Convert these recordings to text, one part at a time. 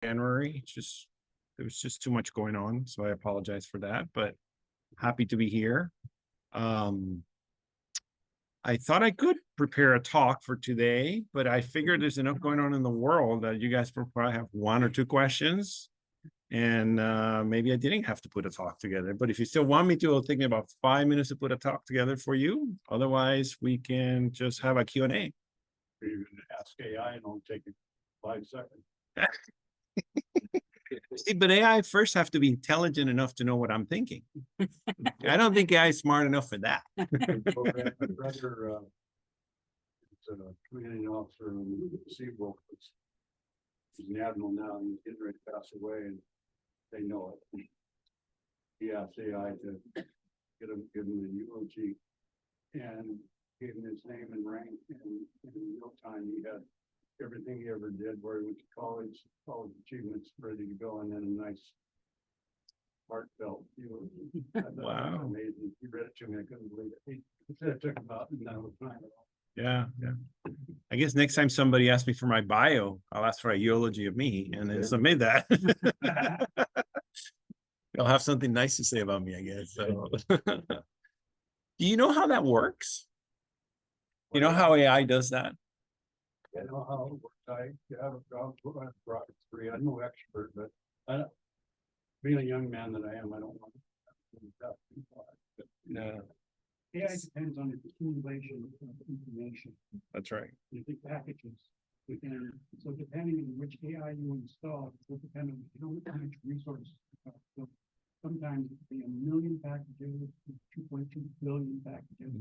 January. There was just too much going on, so I apologize for that, but happy to be here. I thought I could prepare a talk for today, but I figured there's enough going on in the world that you guys will probably have one or two questions. And maybe I didn't have to put a talk together, but if you still want me to, it'll take me about 5 minutes to put a talk together for you. Otherwise, we can just have a Q&A. You're going to ask AI and it'll take you 5 seconds. See, but AI first have to be intelligent enough to know what I'm thinking. I don't think AI is smart enough for that. Brother, it's a commanding officer in the Seabolt. He's an admiral now, and he's getting ready to pass away, and they know it. He asked AI to give him a eulogy, and gave him his name and rank, and in real time, he had everything he ever did, where he went to college achievements ready to go, and then a nice heartfelt eulogy. Wow. Amazing. He read it to me, I couldn't believe it. He said it took about 9 time. Yeah. I guess next time somebody asks me for my bio, I'll ask for a eulogy of me and then submit that. They'll have something nice to say about me, I guess. So, do you know how that works? You know how AI does that? I know how it works. I have a job, brought it free. I'm no expert, but being a young man that I am, I don't want to. No. AI depends on the accumulation of information. That's right. You think packages within, so depending on which AI you install, it will depend on how much resources. So sometimes it can be 1 million packages, 2.2 billion packages,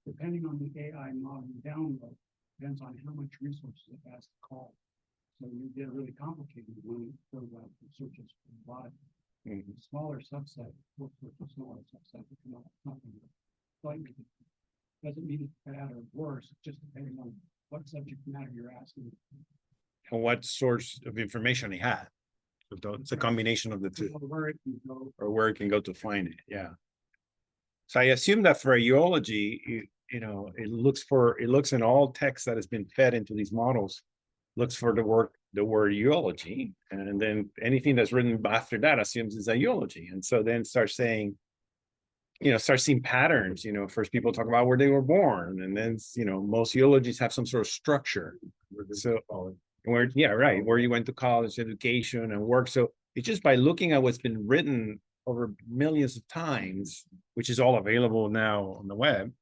depending on the AI model you download, depends on how much resources it has to call. So you get really complicated when it goes out and searches for a lot of smaller subset, looks for a smaller subset, nothing. Slightly doesn't mean it's bad or worse, it's just depending on what subject matter you're asking. And what source of information he had. So it's a combination of the two. Or where it can go. Or where it can go to find it. Yeah. So I assume that for a eulogy, it looks in all text that has been fed into these models, looks for the word eulogy, and then anything that's written after that assumes is a eulogy. And so then start seeing patterns. First people talk about where they were born, and then most eulogies have some sort of structure. So where you went to college, education, and work. So it's just by looking at what's been written over millions of times, which is all available now on the web,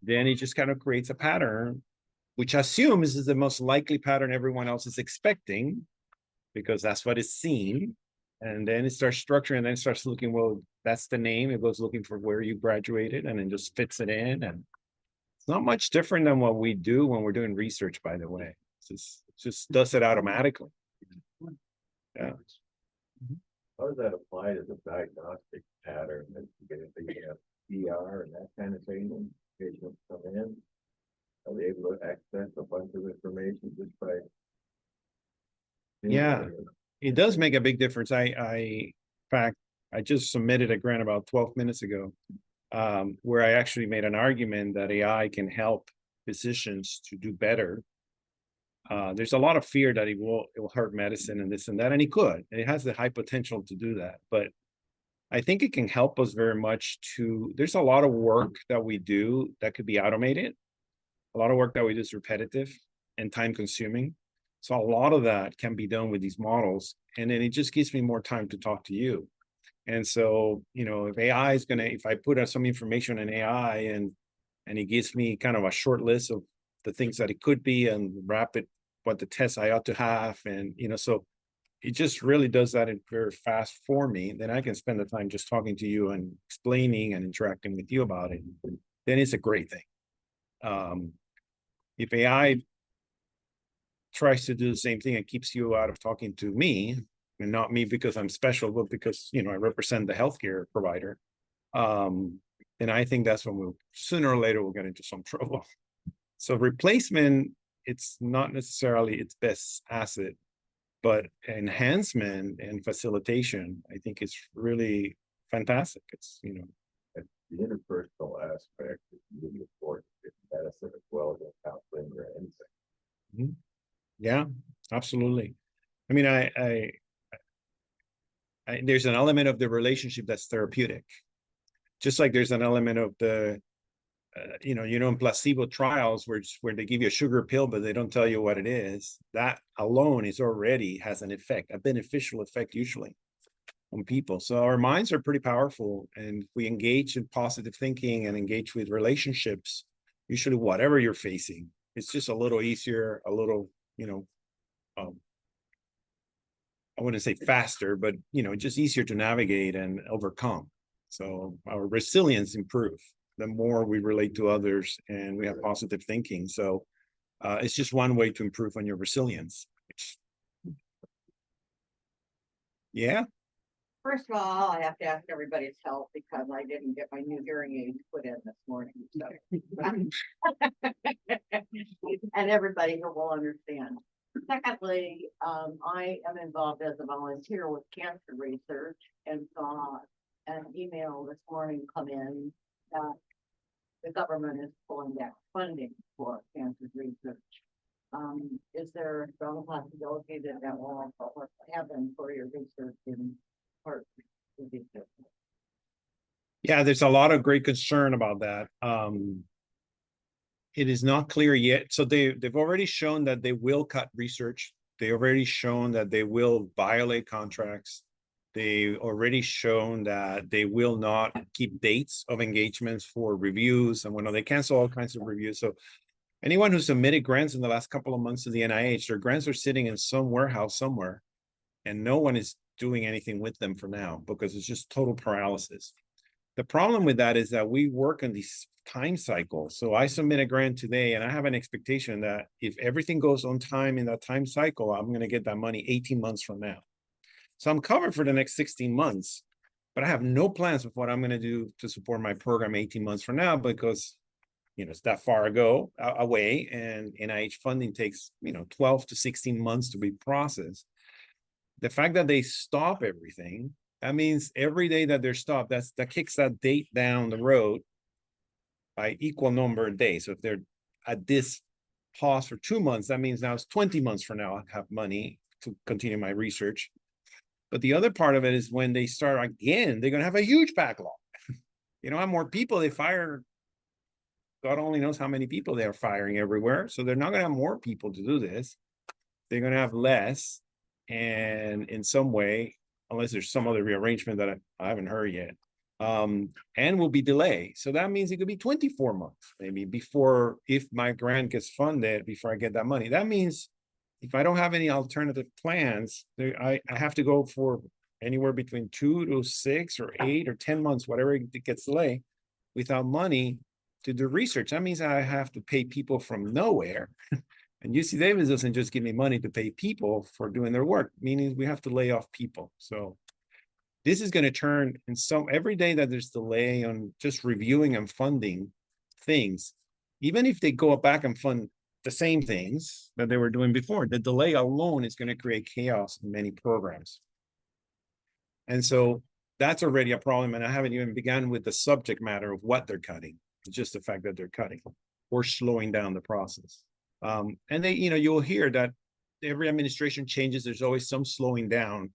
then it just kind of creates a pattern, which assumes is the most likely pattern everyone else is expecting, because that's what is seen. And then it starts structuring, and then it starts looking, well, that's the name. It goes looking for where you graduated, and then just fits it in. And it's not much different than what we do when we're doing research, by the way. It just does it automatically. Yeah. How does that apply to the diagnostic pattern that you get if they have ER and that kind of thing when patients come in? Are they able to access a bunch of information just by? Yeah, it does make a big difference. In fact, I just submitted a grant about 12 minutes ago, where I actually made an argument that AI can help physicians to do better. There's a lot of fear that it will hurt medicine and this and that, and it could. It has the high potential to do that, but I think it can help us very much there's a lot of work that we do that could be automated. A lot of work that we do is repetitive and time consuming. So a lot of that can be done with these models, and then it just gives me more time to talk to you. And so, if AI is if I put out some information in AI and it gives me kind of a short list of the things that it could be and what the tests I ought to have. And, so it just really does that very fast for me. Then I can spend the time just talking to you and explaining and interacting with you about it. Then it's a great thing. If AI tries to do the same thing and keeps you out of talking to me, and not me because I'm special, but because, I represent the healthcare provider, then I think that's when sooner or later we'll get into some trouble. So replacement, it's not necessarily its best asset, but enhancement and facilitation, I think, is really fantastic. It's, the interpersonal aspect is really important in medicine as well as counseling or anything. Yeah, absolutely. I mean, I there's an element of the relationship that's therapeutic. Just like there's an element of the, in placebo trials where they give you a sugar pill, but they don't tell you what it is. That alone is already has an effect, a beneficial effect usually on people. So our minds are pretty powerful, and we engage in positive thinking and engage with relationships. Usually, whatever you're facing, it's just a little easier, a little, I wouldn't say faster, but just easier to navigate and overcome. So our resilience improve the more we relate to others and we have positive thinking. So it's just one way to improve on your resilience. Yeah. First of all, I have to ask everybody's help because I didn't get my new hearing aids put in this morning. So. And everybody here will understand. Secondly, I am involved as a volunteer with cancer research and saw an email this morning come in that the government is pulling back funding for cancer research. Is there a strong possibility that that will also happen for your research in part? Yeah, there's a lot of great concern about that. It is not clear yet. So they've already shown that they will cut research. They already shown that they will violate contracts. They already shown that they will not keep dates of engagements for reviews, and when they cancel all kinds of reviews. So anyone who submitted grants in the last couple of months to the NIH, their grants are sitting in some warehouse somewhere, and no one is doing anything with them for now because it's just total paralysis. The problem with that is that we work on these time cycles. So I submit a grant today and I have an expectation that if everything goes on time in that time cycle, I'm going to get that money 18 months from now. So I'm covered for the next 16 months, but I have no plans of what I'm going to do to support my program 18 months from now because, it's that far away, and NIH funding takes, 12 to 16 months to be processed. The fact that they stop everything, that means every day that they're stopped, that kicks that date down the road by equal number of days. So if they're at this pause for 2 months, that means now it's 20 months from now I have money to continue my research. But the other part of it is when they start again, they're going to have a huge backlog. How more people they fire, God only knows how many people they're firing everywhere. So they're not going to have more people to do this. They're going to have less. And in some way, unless there's some other rearrangement that I haven't heard yet, and will be delayed. So that means it could be 24 months, maybe before, if my grant gets funded, before I get that money. That means if I don't have any alternative plans, I have to go for anywhere between 2 to 6 or 8 or 10 months, whatever it gets delayed, without money to do research. That means I have to pay people from nowhere. And UC Davis doesn't just give me money to pay people for doing their work, meaning we have to lay off people. So this is going to turn every day that there's delay on just reviewing and funding things, even if they go back and fund the same things that they were doing before, the delay alone is going to create chaos in many programs. And so that's already a problem. And I haven't even begun with the subject matter of what they're cutting. It's just the fact that they're cutting or slowing down the process. And you'll hear that every administration changes. There's always some slowing down,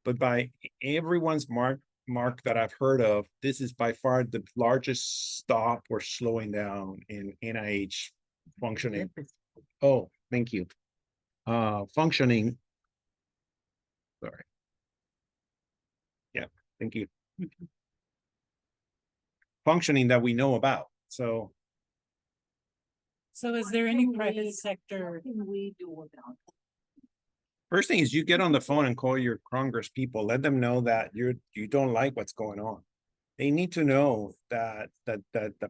but by everyone's mark that I've heard of, this is by far the largest stop or slowing down in NIH functioning. Oh, thank you. Functioning. Sorry. Yeah, thank you. Functioning that we know about. So is there any private sector? What can we do about it? first thing is you get on the phone and call your Congress people. Let them know that you don't like what's going on. They need to know that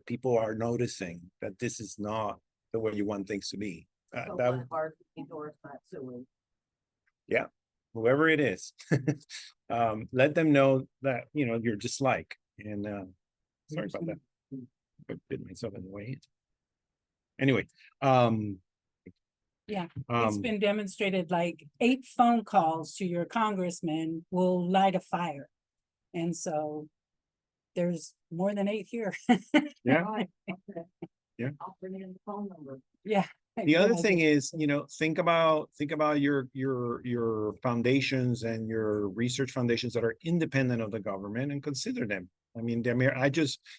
people are noticing that this is not the way you want things to be. Yeah, whoever it is, let them know that your dislike. And sorry about that. I put myself in the way. Anyway, It's been demonstrated like 8 phone calls to your congressman will light a fire. And so there's more than 8 here. Yeah. Right, okay. Yeah. I'll bring in the phone number. Yeah. The other Yeah, thing is, think about your foundations and your research foundations that are independent of the government and consider them. I mean,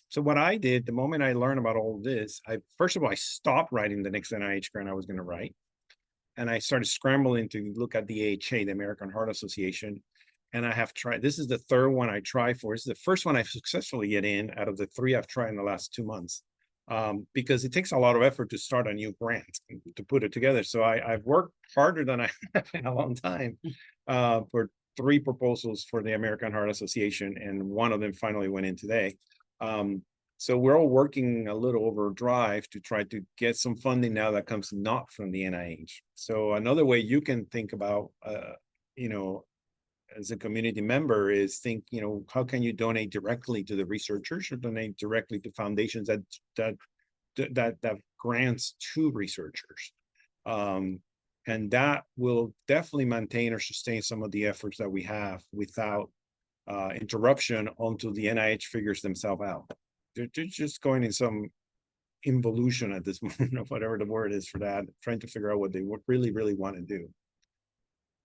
so what I did the moment I learned about all this, first of all, I stopped writing the next NIH grant I was going to write. And I started scrambling to look at the AHA, the American Heart Association. And I have tried, this is the third one I try for. This is the first one I've successfully get in out of the 3 I've tried in the last 2 months. Because it takes a lot of effort to start a new grant, to put it together. So I've worked harder than I have in a long time for 3 proposals for the American Heart Association, and one of them finally went in today. So we're all working a little overdrive to try to get some funding now that comes not from the NIH. So another way you can think about, as a community member is think, how can you donate directly to the researchers or donate directly to foundations that grants to researchers. And that will definitely maintain or sustain some of the efforts that we have without interruption until the NIH figures themselves out. They're just going in some involution at this moment, or whatever the word is for that, trying to figure out what they really, really want to do.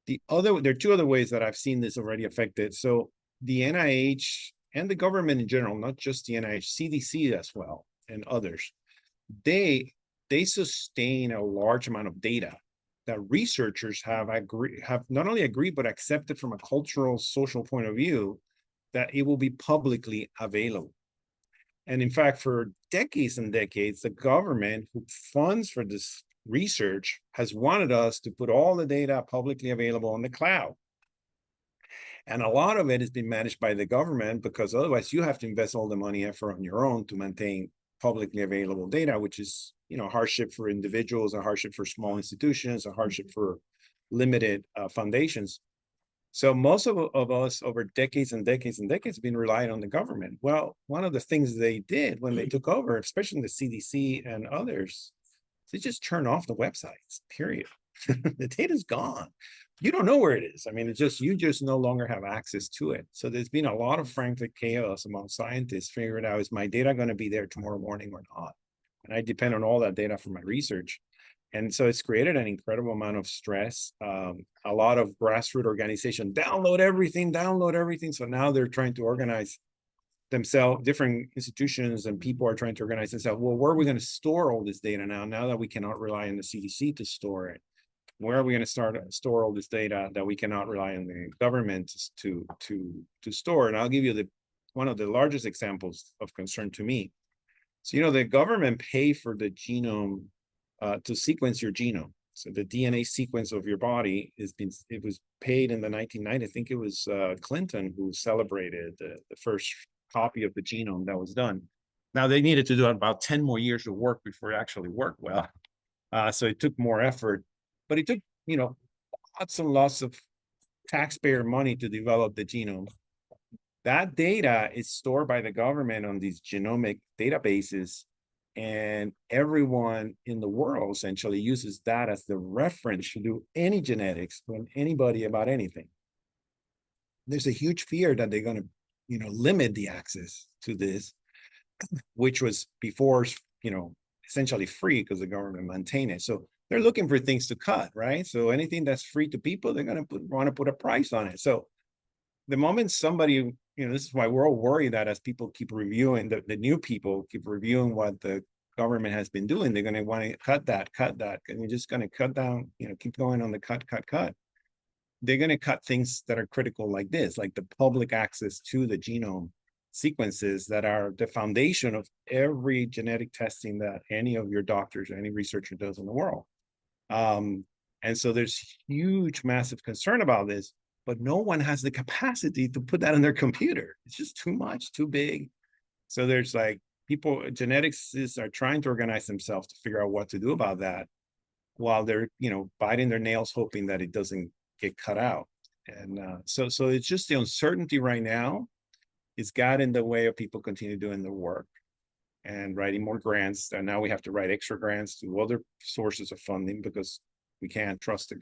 There are 2 other ways that I've seen this already affected. So the NIH and the government in general, not just the NIH, CDC as well, and others, they sustain a large amount of data that researchers have not only agreed, but accepted from a cultural, social point of view, that it will be publicly available. And in fact, for decades and decades, the government who funds for this research has wanted us to put all the data publicly available on the cloud. And a lot of it has been managed by the government, because otherwise you have to invest all the money effort on your own to maintain publicly available data, which is, a hardship for individuals, a hardship for small institutions, a hardship for limited foundations. So most of us over decades and decades and decades have been relying on the government. Well, one of the things they did when they took over, especially the CDC and others, they just turn off the websites, period. The data's gone. You don't know where it is. I mean, you just no longer have access to it. So there's been a lot of frantic chaos among scientists figuring out, is my data going to be there tomorrow morning or not? And I depend on all that data for my research. And so it's created an incredible amount of stress. A lot of grassroots organizations download everything. So now they're trying to organize themselves, different institutions and people are trying to organize themselves. Well, where are we going to store all this data now that we cannot rely on the CDC to store it? Where are we going to store all this data that we cannot rely on the government to store? And I'll give you one of the largest examples of concern to me. So, the government pay for the genome to sequence your genome. So the DNA sequence of your body it was paid in the 1990s. I think it was Clinton who celebrated the first copy of the genome that was done. Now they needed to do about 10 more years of work before it actually worked well. So it took more effort, but it took, lots and lots of taxpayer money to develop the genome. That data is stored by the government on these genomic databases, and everyone in the world essentially uses that as the reference to do any genetics from anybody about anything. There's a huge fear that they're going to, limit the access to this, which was before, essentially free because the government maintained it. So they're looking for things to cut, right? So anything that's free to people, they're going to want to put a price on it. So the moment somebody, this is why we're all worried that as people keep reviewing, the new people keep reviewing what the government has been doing, they're going to want to cut that, and you're just going to cut down, keep going on the cut. They're going to cut things that are critical like this, like the public access to the genome sequences that are the foundation of every genetic testing that any of your doctors or any researcher does in the world. And so there's huge, massive concern about this, but no one has the capacity to put that on their computer. It's just too much, too big. So there's geneticists are trying to organize themselves to figure out what to do about that, while they're, biting their nails, hoping that it doesn't get cut out. And so it's just the uncertainty right now is got in the way of people continue doing the work and writing more grants. And now we have to write extra grants to other sources of funding because we can't trust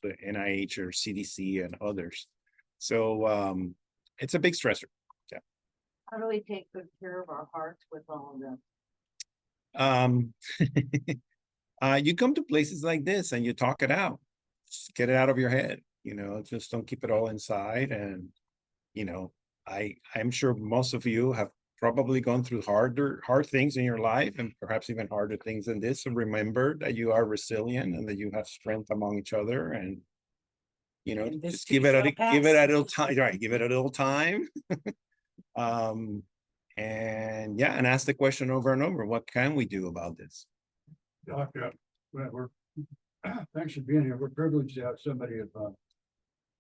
the NIH or CDC and others. So it's a big stressor. Yeah. How do we take good care of our hearts with all of this? You come to places like this and you talk it out. Just get it out of your head, you know, just don't keep it all inside. And, you know, I'm sure most of you have probably gone through hard things in your life and perhaps even harder things than this. And remember that you are resilient and that you have strength among each other. And, you know, And this just too give it shall give it pass. a little time, right? Give it a little time. And yeah, and ask the question over and over, what can we do about this? Doctor, well, thanks for being here. We're privileged to have somebody of,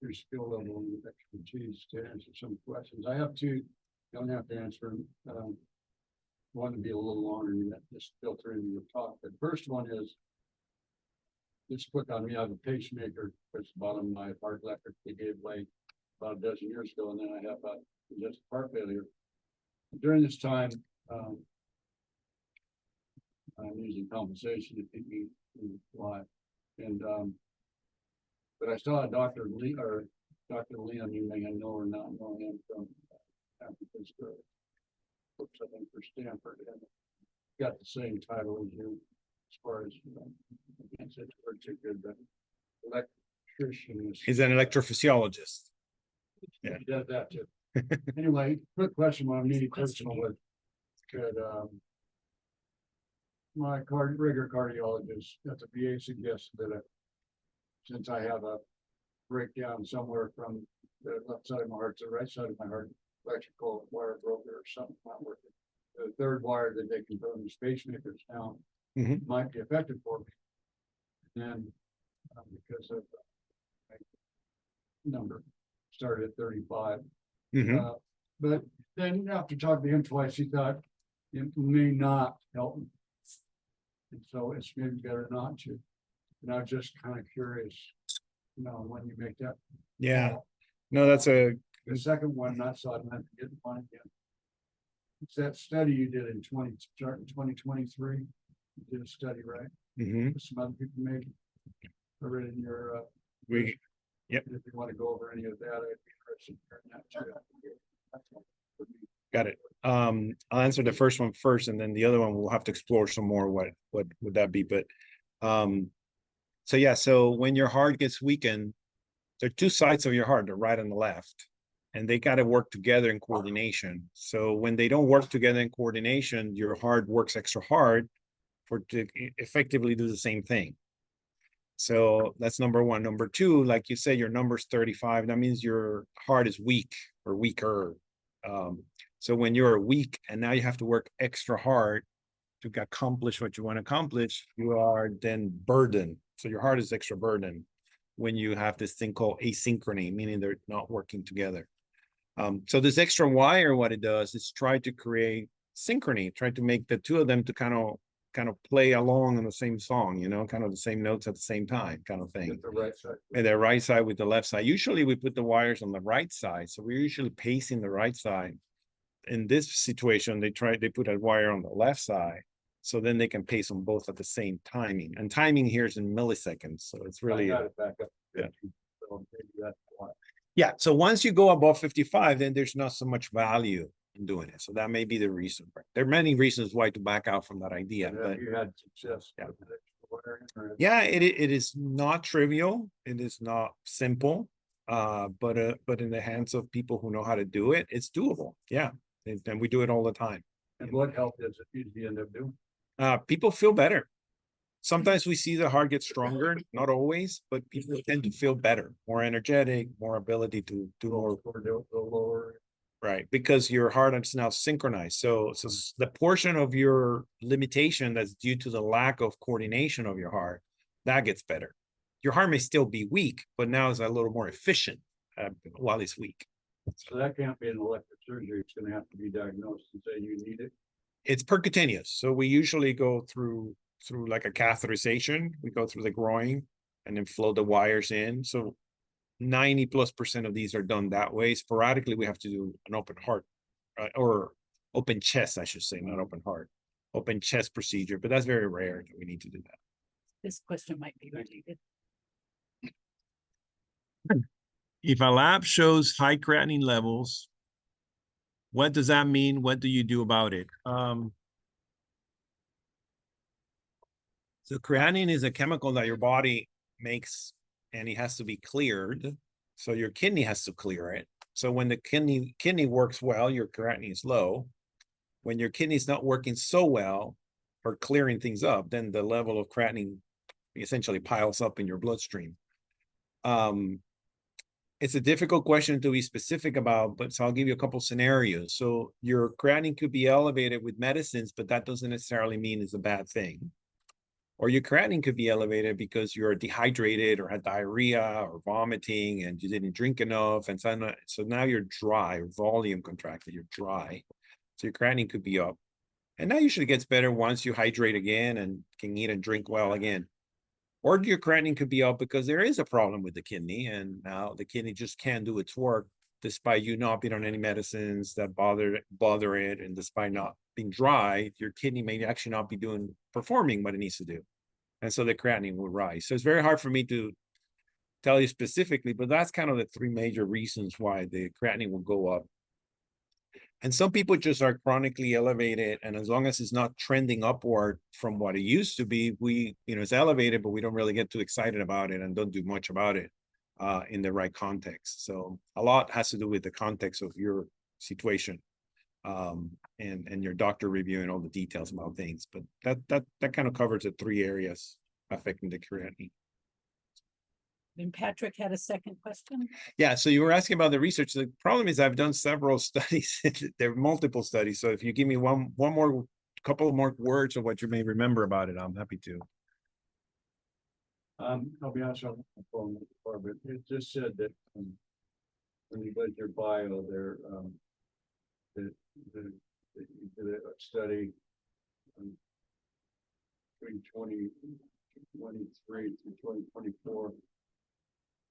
your skill level and expertise to answer some questions. I have two, don't have to answer them. One to be a little longer than that, just filter into your talk. The first one is, this put on me, I have a pacemaker, which the bottom of my heart electric, they gave way about a dozen years ago, and then I have just heart failure. During this time, I'm using compensation to keep me alive. And, but I saw a Dr. Lee, or Dr. Liam, you may know or not know him from San Francisco. Works, I think, for Stanford, and got the same title as you, as far as, you know, I can't say it's particular, but electrician. He's an electrophysiologist. Yeah, he does that too. Anyway, quick question, what I'm needing personal with. Could, my regular cardiologist at the VA suggested that since I have a breakdown somewhere from the left side of my heart to the right side of my heart, electrical wire broke or something not working. The third wire that they can put on the pacemakers now Mhm. might be effective for me. And because of my number started at 35. Mhm. But then after talking to him twice, he thought it may not help me. And so it's maybe better not to. And I'm just kind of curious, you know, when you make that. Yeah, call. no, that's a, The second one, not so I don't have to get one again. It's that study you did in 2023. You did a study, right? mhm. Some other people made. I read in your, We, if you want to go over any of that, I'd be interested in hearing that too. That's all for me. got it. I'll answer the first one first, and then the other one we'll have to explore some more. What would that be? But, so yeah, so when your heart gets weakened, there are two sides of your heart, the right and the left, and they got to work together in coordination. So when they don't work together in coordination, your heart works extra hard to effectively do the same thing. So that's number one. Number two, like you said, your number's 35. That means your heart is weak or weaker. So when you're weak and now you have to work extra hard to accomplish what you want to accomplish, you are then burdened. So your heart is extra burdened when you have this thing called asynchrony, meaning they're not working together. So this extra wire, what it does is try to create synchrony, try to make the two of them to kind of play along in the same song, you know, kind of the same notes at the same time, kind of thing. Get the right side. And the right side with the left side. Usually we put the wires on the right side, so we're usually pacing the right side. In this situation, they put a wire on the left side, so then they can pace them both at the same timing. And timing here is in milliseconds, so it's I really got it back up. Yeah. So maybe that's why. yeah. So once you go above 55, then there's not so much value in doing it. So that may be the reason. There are many reasons why to back out from that idea, Have but you had success? Yeah. with the extra wiring, or- yeah, it is not trivial. It is not simple. But in the hands of people who know how to do it, it's doable. Yeah, and we do it all the time. And what help does it usually end up doing? People feel better. Sometimes we see the heart get stronger, not always, but people tend to feel better, more energetic, more ability to do more. Or the lower. Right, because your heart is now synchronized. So the portion of your limitation that's due to the lack of coordination of your heart, that gets better. Your heart may still be weak, but now it's a little more efficient while it's weak. So that can't be an elective surgery. It's gonna have to be diagnosed and say you need it. It's percutaneous. So we usually go through like a catheterization. We go through the groin and then flow the wires in. So 90+% of these are done that way. Sporadically, we have to do an open heart or open chest, I should say, not open heart, open chest procedure, but that's very rare that we need to do that. This question might be related. If a lab shows high creatinine levels, what does that mean? What do you do about it? So creatinine is a chemical that your body makes and it has to be cleared. So your kidney has to clear it. So when the kidney works well, your creatinine is low. When your kidney is not working so well or clearing things up, then the level of creatinine essentially piles up in your bloodstream. It's a difficult question to be specific about, but so I'll give you a couple scenarios. So your creatinine could be elevated with medicines, but that doesn't necessarily mean it's a bad thing. Or your creatinine could be elevated because you're dehydrated or had diarrhea or vomiting and you didn't drink enough. And so now you're dry, volume contracted, you're dry. So your creatinine could be up. And that usually gets better once you hydrate again and can eat and drink well again. Or your creatinine could be up because there is a problem with the kidney and now the kidney just can't do its work despite you not being on any medicines that bother it, and despite not being dry, your kidney may actually not be performing what it needs to do. And so the creatinine will rise. So it's very hard for me to tell you specifically, but that's kind of the three major reasons why the creatinine will go up. And some people just are chronically elevated, and as long as it's not trending upward from what it used to be, it's elevated, but we don't really get too excited about it and don't do much about it in the right context. So a lot has to do with the context of your situation and your doctor reviewing all the details about things. But that kind of covers the three areas affecting the creatinine. Then Patrick had a second question. Yeah, so you were asking about the research. The problem is I've done several studies. There are multiple studies. So if you give me couple more words of what you may remember about it, I'm happy to. I'll be honest, on the phone before, but it just said that when you read your bio there, that you did a study between 2023 to 2024.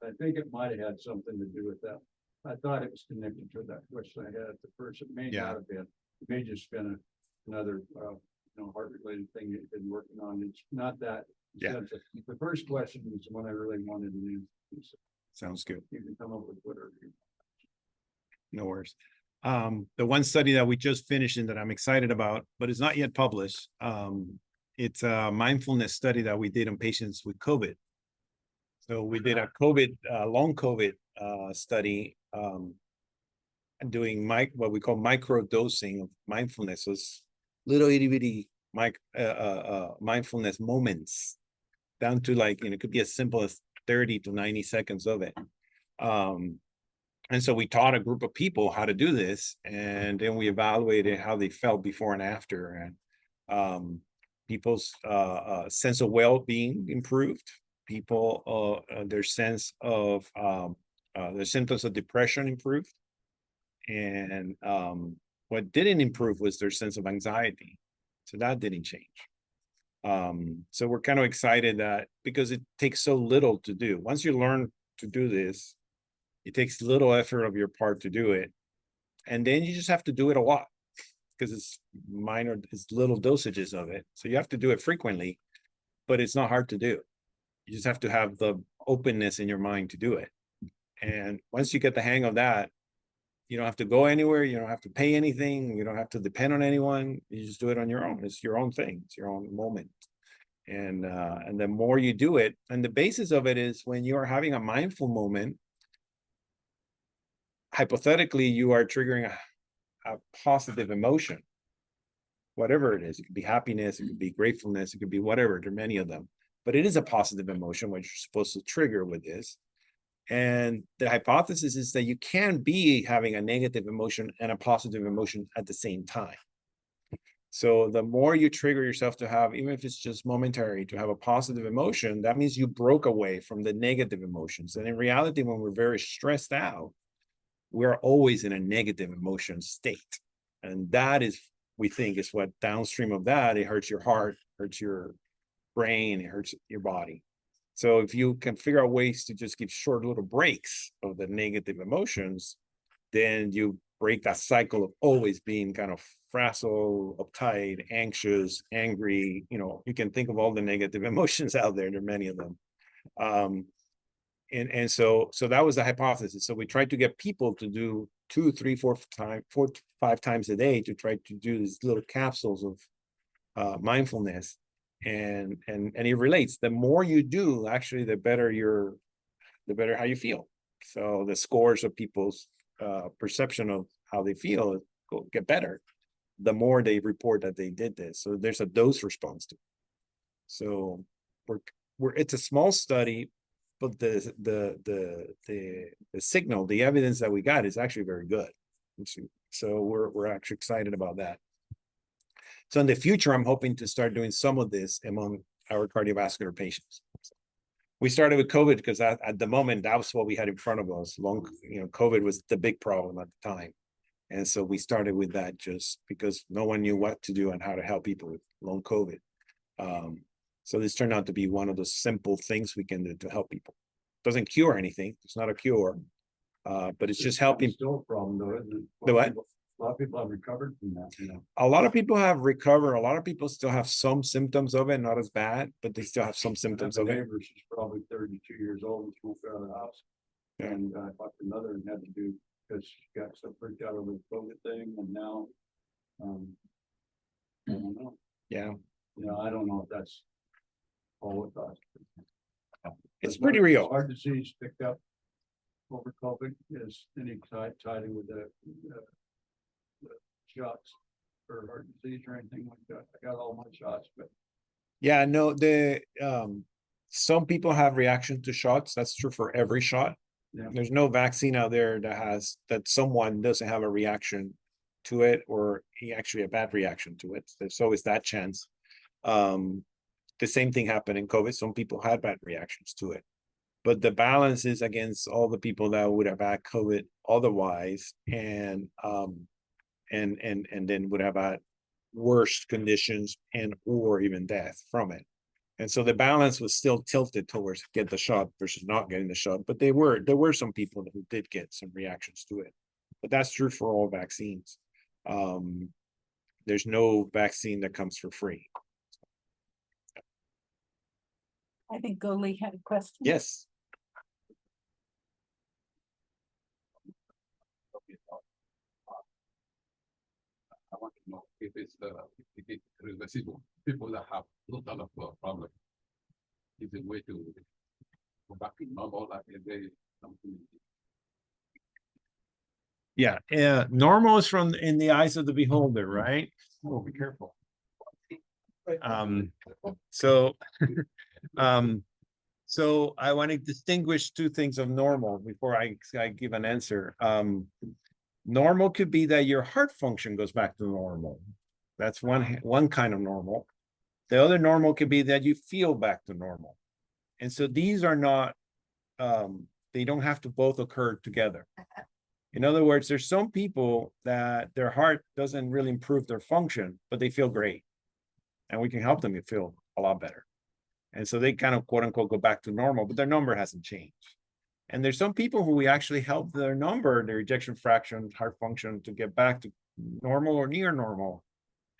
I think it might have had something to do with that. I thought it was connected to that question I had at the first. It may not have been. It may just been another heart-related thing that you've been working on. It's not that. Yeah. The first question was the one I really wanted to do. Sounds good. You can come up with whatever you want. No worries. The one study that we just finished and that I'm excited about, but it's not yet published. It's a mindfulness study that we did on patients with COVID. So we did a long COVID study doing what we call micro dosing of mindfulness. So it's little itty bitty mindfulness moments down to it could be as simple as 30 to 90 seconds of it. And so we taught a group of people how to do this, and then we evaluated how they felt before and after, and people's sense of well-being improved. People, their sense of their symptoms of depression improved, and what didn't improve was their sense of anxiety. So that didn't change. So we're kind of excited that because it takes so little to do. Once you learn to do this, it takes little effort of your part to do it, and then you just have to do it a lot because it's little dosages of it. So you have to do it frequently, but it's not hard to do. You just have to have the openness in your mind to do it. And once you get the hang of that, you don't have to go anywhere. You don't have to pay anything. You don't have to depend on anyone. You just do it on your own. It's your own thing. It's your own moment. And the more you do it, and the basis of it is when you are having a mindful moment, hypothetically, you are triggering a positive emotion, whatever it is. It could be happiness. It could be gratefulness. It could be whatever. There are many of them. But it is a positive emotion, which you're supposed to trigger with this. And the hypothesis is that you can be having a negative emotion and a positive emotion at the same time. So the more you trigger yourself to have, even if it's just momentary, to have a positive emotion, that means you broke away from the negative emotions. And in reality, when we're very stressed out, we're always in a negative emotion state. And that is, we think, is what downstream of that, it hurts your heart, hurts your brain, it hurts your body. So if you can figure out ways to just give short little breaks of the negative emotions, then you break that cycle of always being kind of frazzled, uptight, anxious, angry. You can think of all the negative emotions out there. There are many of them. And so that was the hypothesis. So we tried to get people to do 2, 3, 4 to 5 times a day to try to do these little capsules of mindfulness. and it relates. The more you do, actually, the better how you feel. So the scores of people's perception of how they feel get better the more they report that they did this. So there's a dose response to it. So it's a small study, but the signal, the evidence that we got is actually very good. So we're actually excited about that. So in the future, I'm hoping to start doing some of this among our cardiovascular patients. We started with COVID because at the moment, that was what we had in front of us. COVID was the big problem at the time. And so we started with that just because no one knew what to do and how to help people with long COVID. So this turned out to be one of those simple things we can do to help people. Doesn't cure anything. It's not a cure, but it's just helping. Still a problem though, isn't it? The what? A lot of people have recovered from that, A lot of people have recovered. A lot of people still have some symptoms of it, not as bad, but they still have some symptoms of it. neighbor, she's probably 32 years old and she won't get out of the house. Yeah. And I talked to another and had to do, because she got so freaked out over the COVID thing and now, I don't know. Yeah, I don't know if that's all it does. it's pretty real. Heart disease picked up over COVID is any tiding with the shots for heart disease or anything like that. I got all my shots, but Yeah, no, some people have reaction to shots. That's true for every shot. Yeah. There's no vaccine out there that someone doesn't have a reaction to it or actually a bad reaction to it. There's always that chance. The same thing happened in COVID. Some people had bad reactions to it, but the balance is against all the people that would have had COVID otherwise, and then would have had worse conditions and or even death from it. And so the balance was still tilted towards get the shot versus not getting the shot. But there were some people who did get some reactions to it. But that's true for all vaccines. There's no vaccine that comes for free. I think Goli had a question. Yes. I want to know if it's reversible. People that have no kind of problem. Is a way to go back to normal like they something. Yeah. Normal is in the eyes of the beholder, right? oh, be careful. So so I want to distinguish two things of normal before I give an answer. Normal could be that your heart function goes back to normal. That's one kind of normal. The other normal could be that you feel back to normal. And so these are not, they don't have to both occur together. In other words, there's some people that their heart doesn't really improve their function, but they feel great. And we can help them feel a lot better. And so they kind of quote unquote go back to normal, but their number hasn't changed. And there's some people who we actually help their ejection fraction, heart function to get back to normal or near normal,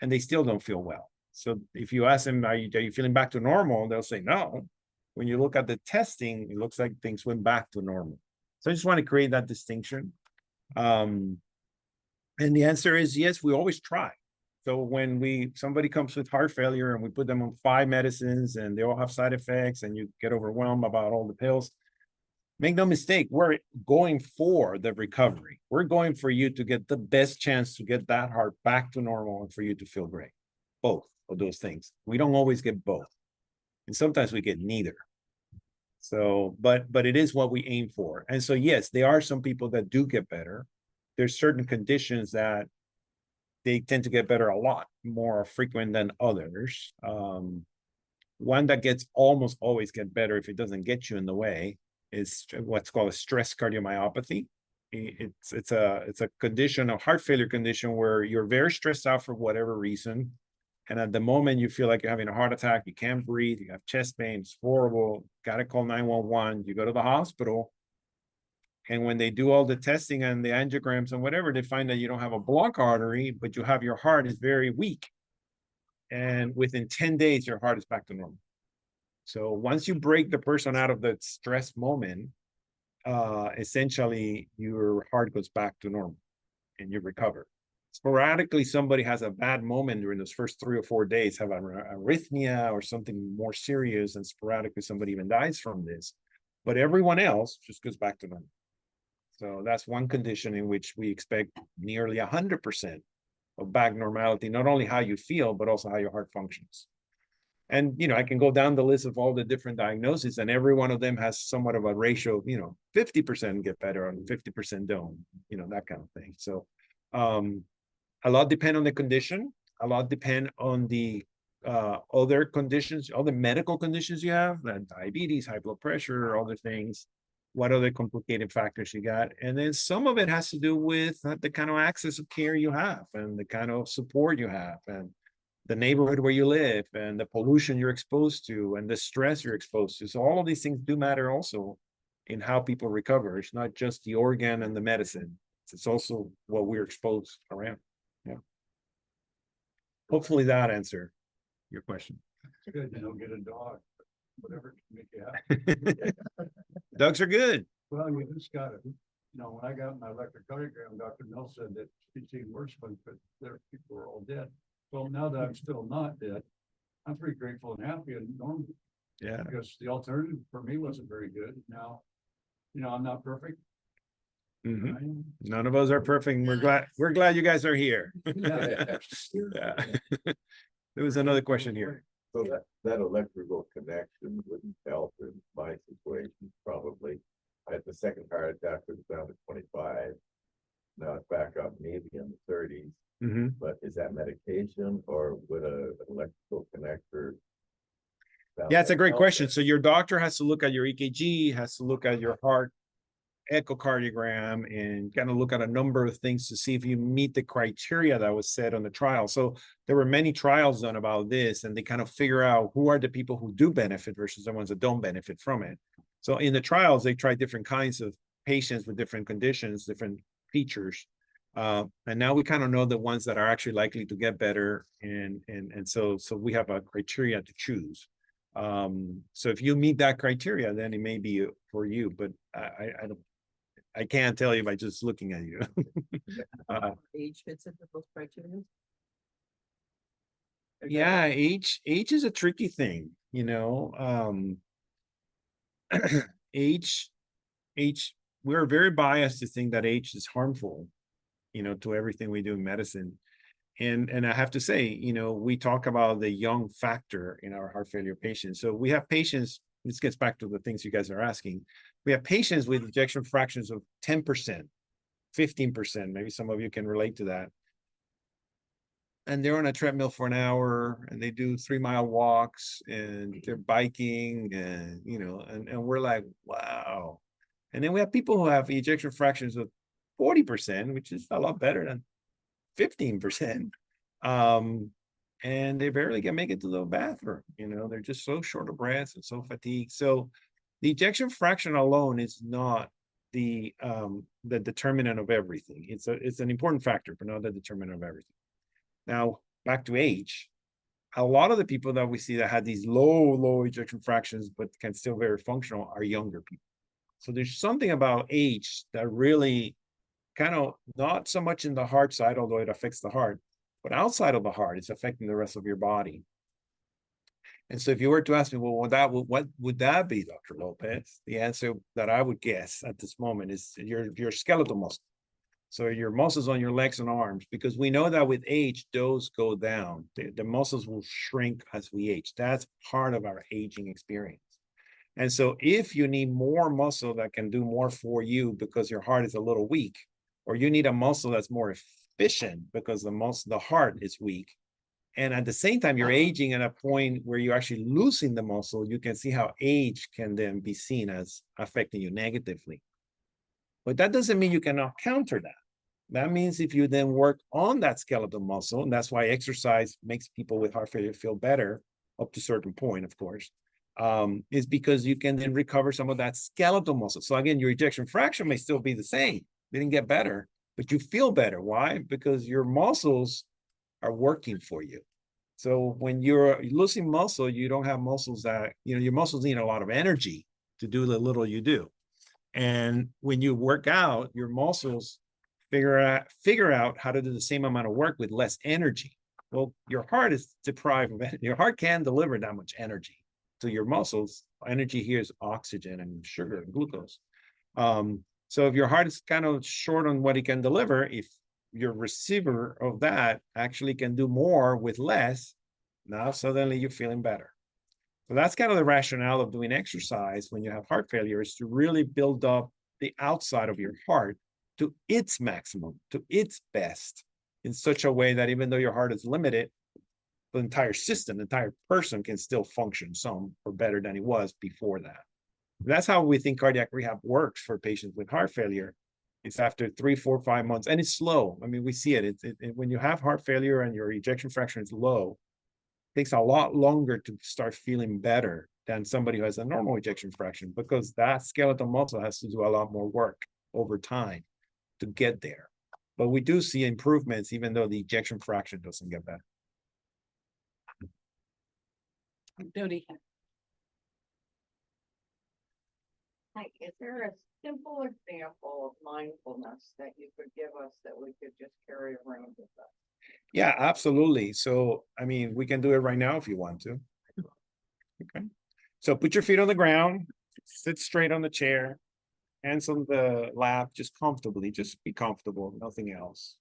and they still don't feel well. So if you ask them, are you feeling back to normal? They'll say no. When you look at the testing, it looks like things went back to normal. So I just want to create that distinction. And the answer is yes, we always try. So when somebody comes with heart failure and we put them on 5 medicines and they all have side effects and you get overwhelmed about all the pills, make no mistake, we're going for the recovery. We're going for you to get the best chance to get that heart back to normal and for you to feel great. Both of those things. We don't always get both. And sometimes we get neither. So, but it is what we aim for. And so, yes, there are some people that do get better. There's certain conditions that they tend to get better a lot more frequent than others. One that gets almost always get better if it doesn't get you in the way is what's called a stress cardiomyopathy. It's a condition, a heart failure condition where you're very stressed out for whatever reason. And at the moment you feel like you're having a heart attack, you can't breathe, you have chest pain, it's horrible, got to call 911, you go to the hospital. And when they do all the testing and the angiograms and whatever, they find that you don't have a blocked artery, but you have your heart is very weak. And within 10 days, your heart is back to normal. So once you break the person out of that stress moment, essentially your heart goes back to normal and you recover. sporadically somebody has a bad moment during those first 3 or 4 days, have an arrhythmia or something more serious, and sporadically somebody even dies from this. But everyone else just goes back to normal. So that's one condition in which we expect nearly 100% of back normality, not only how you feel, but also how your heart functions. And, you know, I can go down the list of all the different diagnoses, and every one of them has somewhat of a ratio, you know, 50% get better and 50% don't, you know, that kind of thing. So a lot depend on the condition, a lot depend on the other conditions, other medical conditions you have, like diabetes, high blood pressure, other things, what other complicated factors you got. And then some of it has to do with the kind of access of care you have and the kind of support you have and the neighborhood where you live and the pollution you're exposed to and the stress you're exposed to. So all of these things do matter also in how people recover. It's not just the organ and the medicine. It's also what we're exposed around. Yeah. Hopefully that answered your question. It's good, you know, get a dog, whatever can make you happy. Dogs are good. Well, you just got it. You know, when I got my electrocardiogram, Dr. Mill said that he'd seen worse ones, but their people were all dead. Well, now that I'm still not dead, I'm pretty grateful and happy and normal. Yeah. Because the alternative for me wasn't very good. Now, you know, I'm not perfect. Mhm. I am. None of us are perfect. We're glad you guys are here. Yeah. Yeah. There was another question here. So that electrical connection wouldn't help in my situation, probably. I had the second heart attack, was down to 25. Now it's back up maybe in the 30s. Mhm. But is that medication or would an electrical connector? Yeah, it's a great help question. that? So your doctor has to look at your EKG, has to look at your heart echocardiogram, and kind of look at a number of things to see if you meet the criteria that was set on the trial. So there were many trials done about this, and they kind of figure out who are the people who do benefit versus the ones that don't benefit from it. So in the trials, they tried different kinds of patients with different conditions, different features. And now we kind of know the ones that are actually likely to get better. And so we have a criteria to choose. So if you meet that criteria, then it may be for you, but I can't tell you by just looking at you. Age fits into those criteria? Yeah, age is a tricky thing, you know. Age, we're very biased to think that age is harmful, you know, to everything we do in medicine. And I have to say, you know, we talk about the young factor in our heart failure patients. So we have patients, this gets back to the things you guys are asking. We have patients with ejection fractions of 10%, 15%. Maybe some of you can relate to that. And they're on a treadmill for an hour and they do 3-mile walks and they're biking and, you know, and we're like, wow. And then we have people who have ejection fractions of 40%, which is a lot better than 15%. And they barely can make it to the bathroom. You know, they're just so short of breath and so fatigued. So the ejection fraction alone is not the determinant of everything. It's an important factor, but not the determinant of everything. Now, back to age. A lot of the people that we see that had these low ejection fractions, but can still be very functional, are younger people. So there's something about age that really kind of not so much in the heart side, although it affects the heart, but outside of the heart, it's affecting the rest of your body. And so if you were to ask me, well, what would that be, Dr. Lopez? The answer that I would guess at this moment is your skeletal muscle. So your muscles on your legs and arms, because we know that with age, those go down. The muscles will shrink as we age. That's part of our aging experience. And so if you need more muscle that can do more for you because your heart is a little weak, or you need a muscle that's more efficient because the heart is weak, and at the same time you're aging at a point where you're actually losing the muscle, you can see how age can then be seen as affecting you negatively. But that doesn't mean you cannot counter that. That means if you then work on that skeletal muscle, and that's why exercise makes people with heart failure feel better up to a certain point, of course, is because you can then recover some of that skeletal muscle. So again, your ejection fraction may still be the same. They didn't get better, but you feel better. Why? Because your muscles are working for you. So when you're losing muscle, you don't have muscles that, you know, your muscles need a lot of energy to do the little you do. And when you work out, your muscles figure out how to do the same amount of work with less energy. Well, your heart is deprived of it. Your heart can't deliver that much energy to your muscles. Energy here is oxygen and sugar and glucose. So if your heart is kind of short on what it can deliver, if your receiver of that actually can do more with less, now suddenly you're feeling better. So that's kind of the rationale of doing exercise when you have heart failure, is to really build up the outside of your heart to its maximum, to its best, in such a way that even though your heart is limited, the entire system, the entire person can still function some or better than it was before that. That's how we think cardiac rehab works for patients with heart failure. It's after 3, 4, 5 months, and it's slow. I mean, we see it. When you have heart failure and your ejection fraction is low, it takes a lot longer to start feeling better than somebody who has a normal ejection fraction, because that skeletal muscle has to do a lot more work over time to get there. But we do see improvements even though the ejection fraction doesn't get better. Duty. Hi, is there a simple example of mindfulness that you could give us that we could just carry around with us? Yeah, absolutely. So, I mean, we can do it right now if you want to. Okay. So put your feet on the ground, sit straight on the chair, hands on the lap, just comfortably, just be comfortable, nothing else.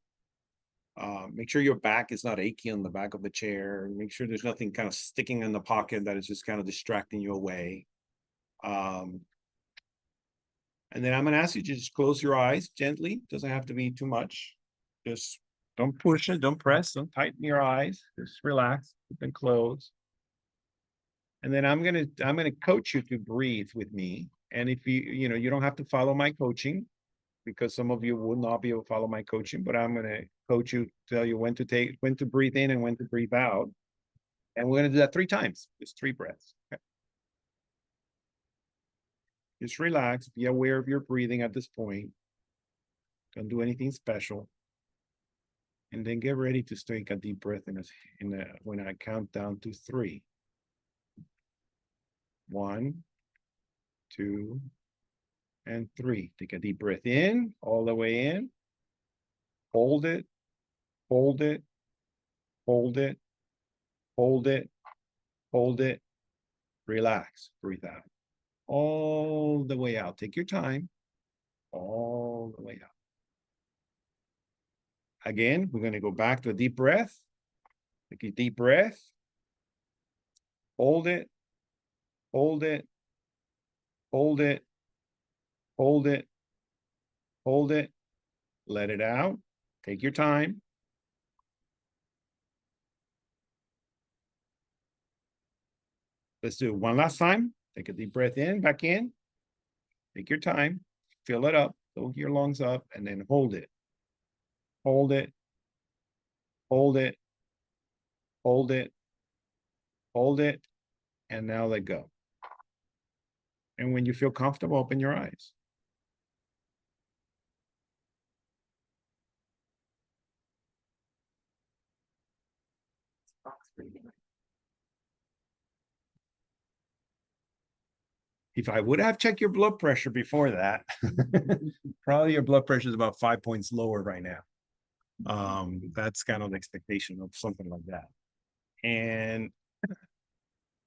Make sure your back is not achy on the back of the chair. Make sure there's nothing kind of sticking in the pocket that is just kind of distracting you away. And then I'm gonna ask you to just close your eyes gently. Doesn't have to be too much. Just don't push it, don't press, don't tighten your eyes. Just relax, keep them closed. And then I'm gonna coach you to breathe with me. And if you don't have to follow my coaching, because some of you will not be able to follow my coaching, but I'm gonna coach you, tell you when to breathe in and when to breathe out. And we're gonna do that 3 times, just 3 breaths. Okay. Just relax, be aware of your breathing at this point. Don't do anything special. And then get ready to take a deep breath when I count down to 3. 1, 2, and 3. Take a deep breath in, all the way in. Hold it, hold it, hold it, hold it, hold it. Relax, breathe out. All the way out. Take your time. All the way out. Again, we're going to go back to a deep breath. Take a deep breath. Hold it, hold it, hold it, hold it, hold it. Let it out. Take your time. Let's do it one last time. Take a deep breath in, back in. Take your time. Fill it up. Fill your lungs up, and then hold it. Hold it. Hold it. Hold it. Hold it. And now let go. And when you feel comfortable, open your eyes. Box breathing. If I would have checked your blood pressure before that, probably your blood pressure is about 5 points lower right now. That's kind of the expectation of something like that. And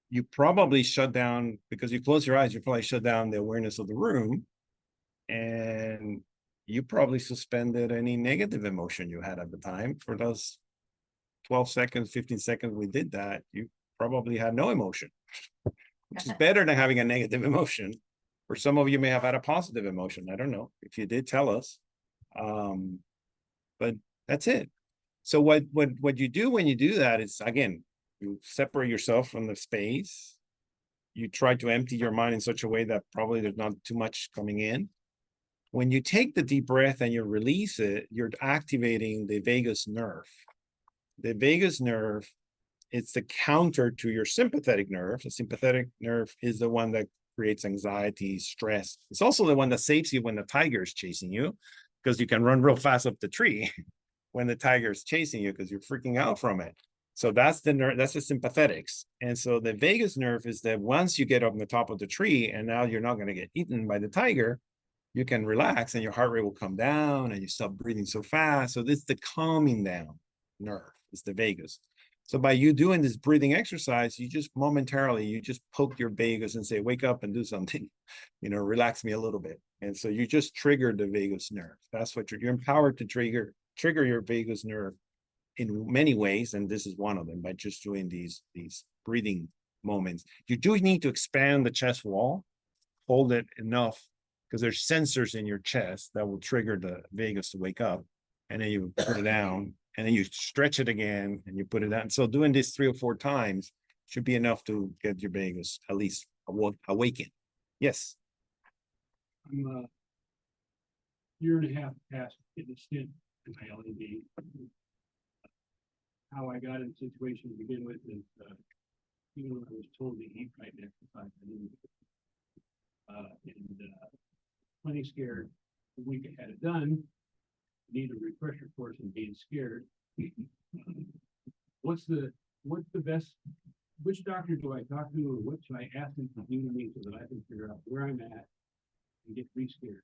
you probably shut down, because you close your eyes, you probably shut down the awareness of the room, and you probably suspended any negative emotion you had at the time. For those 12 seconds, 15 seconds we did that, you probably had no emotion, which is better than having a negative emotion. For some of you may have had a positive emotion. I don't know. If you did, tell us. But that's it. So what you do when you do that is, again, you separate yourself from the space. You try to empty your mind in such a way that probably there's not too much coming in. When you take the deep breath and you release it, you're activating the vagus nerve. The vagus nerve, it's the counter to your sympathetic nerve. The sympathetic nerve is the one that creates anxiety, stress. It's also the one that saves you when the tiger is chasing you, because you can run real fast up the tree when the tiger is chasing you because you're freaking out from it. So that's the nerve, that's the sympathetics. And so the vagus nerve is that once you get up on the top of the tree and now you're not going to get eaten by the tiger, you can relax and your heart rate will come down and you stop breathing so fast. So this is the calming down nerve, it's the vagus. So by you doing this breathing exercise, you just momentarily, you just poke your vagus and say, wake up and do something, relax me a little bit. And so you just trigger the vagus nerve. That's what you're empowered to trigger your vagus nerve in many ways. And this is one of them by just doing these breathing moments. You do need to expand the chest wall, hold it enough because there's sensors in your chest that will trigger the vagus to wake up. And then you put it down and then you stretch it again and you put it down. So doing this 3 or 4 times should be enough to get your vagus at least awaken. Yes. I'm a year and a half past getting a stint in my LED. How I got in the situation to begin with is, even when I was told to eat right and exercise, I didn't. Plenty scared the week I had it done. Need a refresher course in being scared. What's the best, which doctor do I talk to, or what should I ask them to do to me so that I can figure out where I'm at and get re-scared?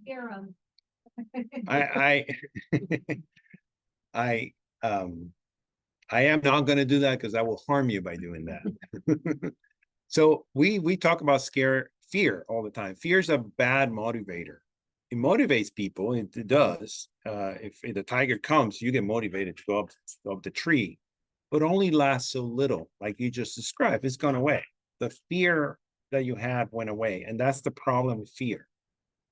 Scare 'em. I am not going to do that because I will harm you by doing that. So we talk about fear all the time. Fear is a bad motivator. It motivates people. It does. If the tiger comes, you get motivated to go up the tree, but only lasts so little. Like you just described, it's gone away. The fear that you had went away, and that's the problem with fear.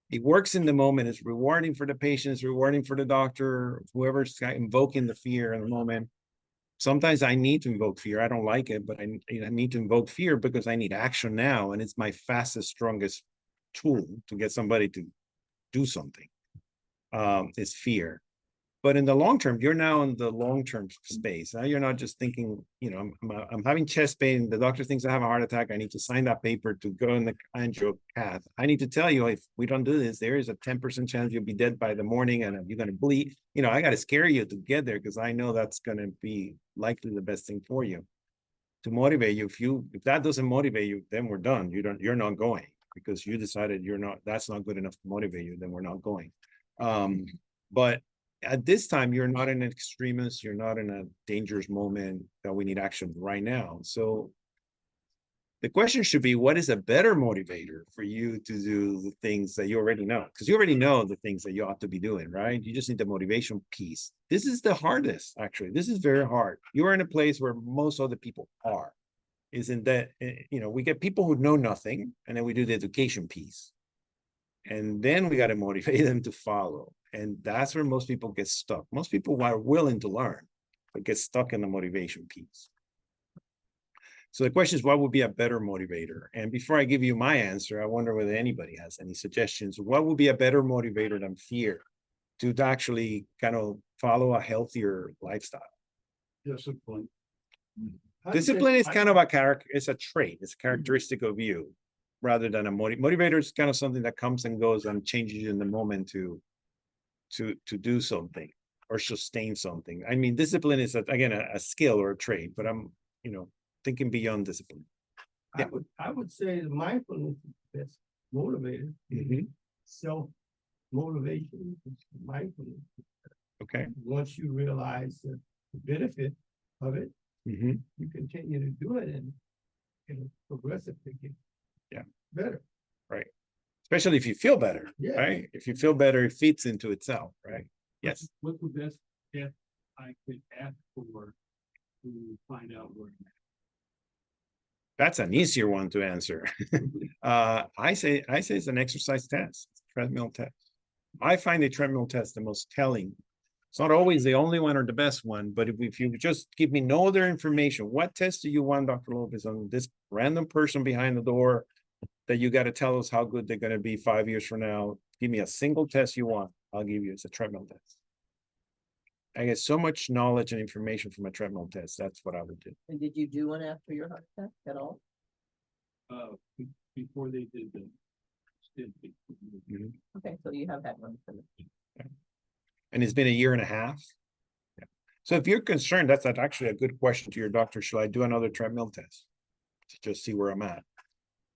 It works in the moment. It's rewarding for the patient. It's rewarding for the doctor. Whoever's invoking the fear in the moment. Sometimes I need to invoke fear. I don't like it, but I need to invoke fear because I need action now. And it's my fastest, strongest tool to get somebody to do something, is fear. But in the long term, you're now in the long-term space. Now you're not just thinking, I'm having chest pain. The doctor thinks I have a heart attack. I need to sign that paper to go in the angio cath. I need to tell you, if we don't do this, there is a 10% chance you'll be dead by the morning and you're going to bleed. I got to scare you to get there because I know that's going to be likely the best thing for you to motivate you. If that doesn't motivate you, then we're done. You're not going because you decided that's not good enough to motivate you. Then we're not going. But at this time, you're not an extremist. You're not in a dangerous moment that we need action right now. So the question should be, what is a better motivator for you to do the things that you already know? Because you already know the things that you ought to be doing, right? You just need the motivation piece. This is the hardest, actually. This is very hard. You're in a place where most other people are. Isn't that, we get people who know nothing, and then we do the education piece. And then we got to motivate them to follow. And that's where most people get stuck. Most people are willing to learn, but get stuck in the motivation piece. So the question is, what would be a better motivator? And before I give you my answer, I wonder whether anybody has any suggestions. What would be a better motivator than fear to actually kind of follow a healthier lifestyle? Discipline. Discipline is kind of a character, it's a trait, it's a characteristic of you rather than a motivator is kind of something that comes and goes and changes you in the moment to do something or sustain something. I mean, discipline is again a skill or a trait, but I'm thinking beyond discipline. Yeah. I would say the mindfulness is the best motivator. Mm-hmm. Self-motivation is mindfulness. Okay. Once you realize the benefit of it, mm-hmm. you continue to do it and progressively get better. Right. Especially if you feel better, right? If you feel better, it feeds into itself, right? Yes. What's the best test I could ask for to find out where I'm at? That's an easier one to answer. I say it's an exercise test, treadmill test. I find a treadmill test the most telling. It's not always the only one or the best one, but if you just give me no other information, what test do you want, Dr. Lopez, on this random person behind the door that you got to tell us how good they're going to be 5 years from now? Give me a single test you want. I'll give you. It's a treadmill test. I get so much knowledge and information from a treadmill test. That's what I would do. And did you do one after your heart attack at all? Before they did the stint. Okay, so you have had one. And it's been a year and a half. Yeah. So if you're concerned, that's actually a good question to your doctor. Should I do another treadmill test to just see where I'm at?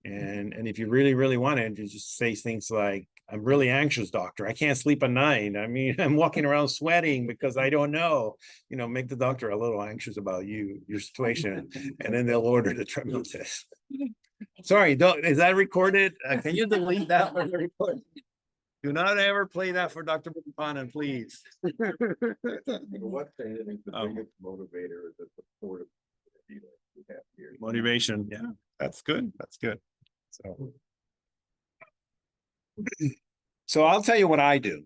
And if you really, really want it, you just say things like, I'm really anxious, doctor. I can't sleep at night. I mean, I'm walking around sweating because I don't know, make the doctor a little anxious about your situation, and then they'll order the treadmill test. Sorry, is that recorded? Can you delete that from the record? Do not ever play that for Dr. Buchanan, please. But one thing I think the biggest motivator is the support of the community that we have here. Motivation, yeah, that's good. That's good. So I'll tell you what I do.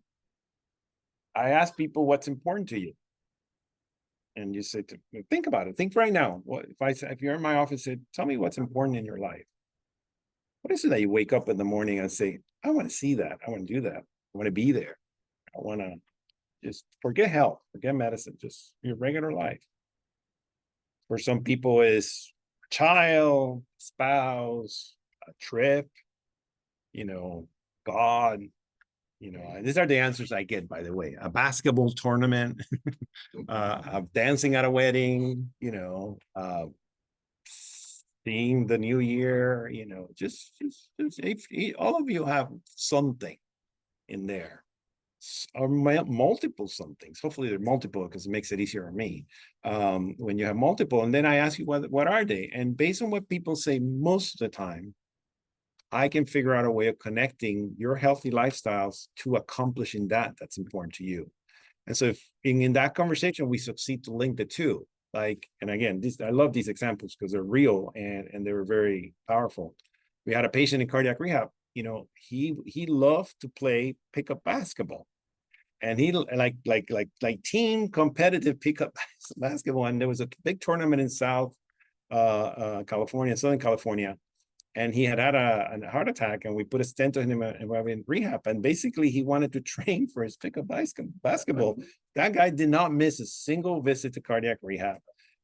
I ask people what's important to you. And you say, think about it. Think right now. What if you're in my office, say, tell me what's important in your life. What is it that you wake up in the morning and say, I want to see that. I want to do that. I want to be there. I want to just forget health, forget medicine, just your regular life. For some people is child, spouse, a trip, God, these are the answers I get, by the way. A basketball tournament, dancing at a wedding, seeing the new year, just if all of you have something in there, or multiple somethings. Hopefully they're multiple because it makes it easier on me. When you have multiple, and then I ask you what are they? And based on what people say most of the time, I can figure out a way of connecting your healthy lifestyles to accomplishing that's important to you. And so if in that conversation, we succeed to link the two, and again, I love these examples because they're real and they were very powerful. We had a patient in cardiac rehab, he loved to play pickup basketball. And he like team competitive pickup basketball. And there was a big tournament in Southern California. And he had a heart attack, and we put a stent on him in rehab. And basically, he wanted to train for his pickup basketball. That guy did not miss a single visit to cardiac rehab,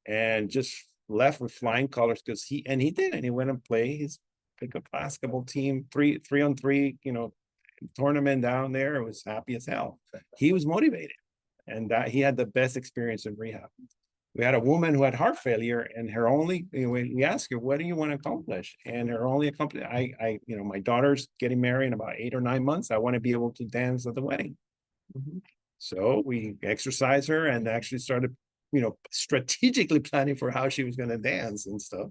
and just left with flying colors because he did, and he went and played his pickup basketball team, 3-on-3, tournament down there. It was happy as hell. He was motivated, and that he had the best experience in rehab. We had a woman who had heart failure, and her only, we asked her, what do you want to accomplish? And her only accomplishment, my daughter's getting married in about 8 or 9 months. I want to be able to dance at the wedding. So we exercised her and actually started, strategically planning for how she was going to dance and stuff.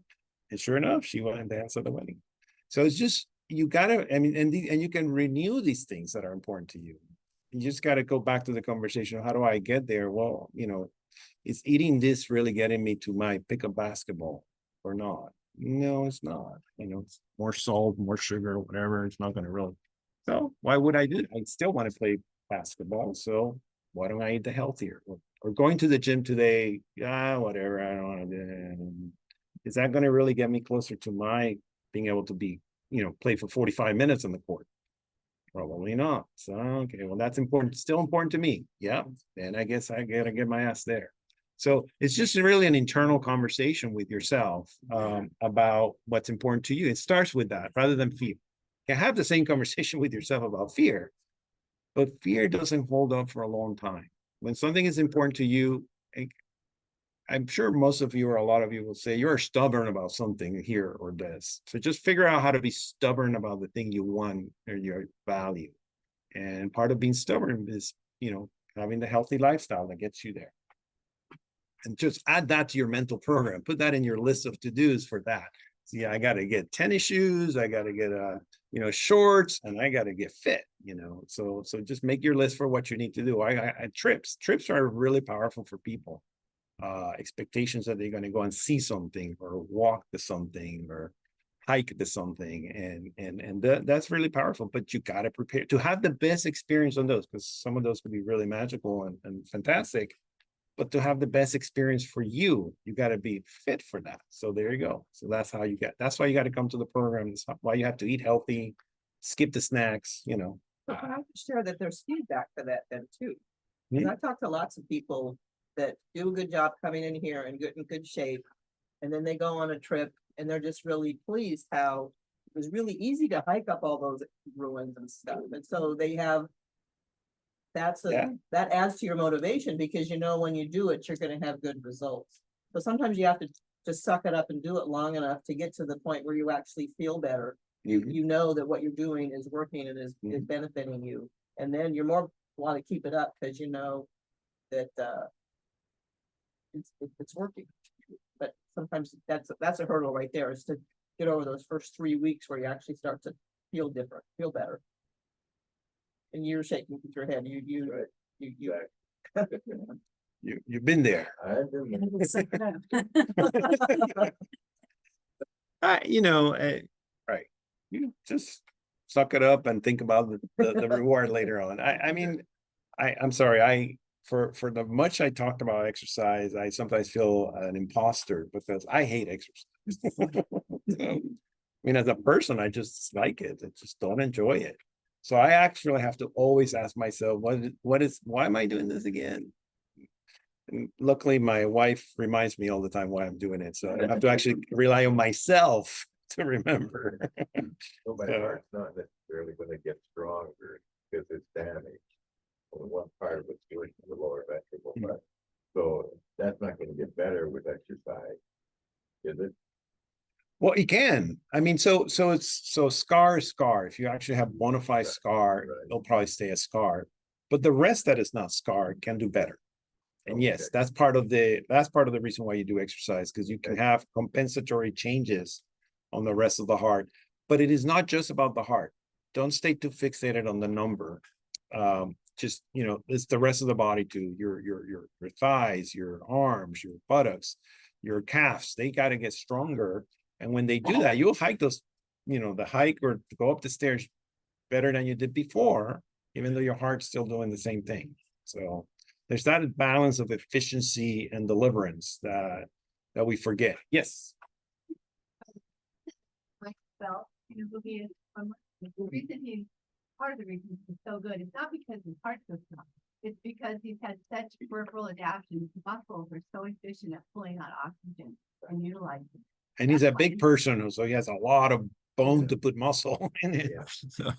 And sure enough, she went and danced at the wedding. So it's just, you gotta, and you can renew these things that are important to you. You just got to go back to the conversation. How do I get there? Well, is eating this really getting me to my pickup basketball or not? No, it's not. It's more salt, more sugar, whatever. It's not going to really. So why would I do it? I still want to play basketball. So why don't I eat the healthier? Or going to the gym today, whatever. I don't want to do it. Is that going to really get me closer to my being able to be, play for 45 minutes on the court? Probably not. So, okay, well, that's important. Still important to me. Yeah. Then I guess I got to get my ass there. So it's just really an internal conversation with yourself about what's important to you. It starts with that rather than fear. You can have the same conversation with yourself about fear, but fear doesn't hold up for a long time. When something is important to you, I'm sure most of you or a lot of you will say you're stubborn about something here or this. So just figure out how to be stubborn about the thing you want or your value. And part of being stubborn is, having the healthy lifestyle that gets you there. And just add that to your mental program. Put that in your list of to-dos for that. See, I got to get tennis shoes. I got to get, shorts, and I got to get fit, So just make your list for what you need to do. Trips are really powerful for people. Expectations that they're going to go and see something or walk to something or hike to something. And that's really powerful, but you got to prepare to have the best experience on those, because some of those could be really magical and fantastic. But to have the best experience for you, you got to be fit for that. So there you go. So that's why you got to come to the program. That's why you have to eat healthy, skip the snacks, So can I share that there's feedback for that then too? Because I've talked to lots of people that do a good job coming in here and get in good shape. And then they go on a trip and they're just really pleased how it was really easy to hike up all those ruins and stuff. And so they have, that adds to your motivation because when you do it, you're going to have good results. So sometimes you have to just suck it up and do it long enough to get to the point where you actually feel better. You know that what you're doing is working and is benefiting you. And then you're more want to keep it up because you know that it's working. But sometimes that's a hurdle right there, is to get over those first 3 weeks where you actually start to feel different, feel better. And you're shaking with your head, you. You've been there. I've been Suck it up. Right. You just suck it up and think about the reward later on. I'm sorry, for the much I talked about exercise, I sometimes feel an imposter because I hate exercise. So, as a person, I just like it. I just don't enjoy it. So I actually have to always ask myself, why am I doing this again? And luckily, my wife reminds me all the time why I'm doing it. So I have to actually rely on myself to remember. So my heart's not necessarily gonna get stronger because it's damaged. On one part of it's doing the lower ventricle, but so that's not gonna get better with exercise. Is it? Well, it can. So scar is scar. If you actually have bona fide scar, right. it'll probably stay a scar. But the rest that is not scar can do better. And yes, Okay. that's part of the reason why you do exercise, because you can have compensatory changes on the rest of the heart. But it is not just about the heart. Don't stay too fixated on the number. It's the rest of the body too. Your thighs, your arms, your buttocks, your calves, they got to get stronger. And when they do that, you'll hike those, the hike or go up the stairs better than you did before, even though your heart's still doing the same thing. So there's that balance of efficiency and deliverance that we forget. Yes. Myself, Boogie is the reason part of the reason he's so good. It's not because his heart's so strong. It's because he's had such peripheral adaptation. His muscles are so efficient at pulling out oxygen and utilizing it. And he's a big person, so he has a lot of bone to put muscle in it. Yeah. So,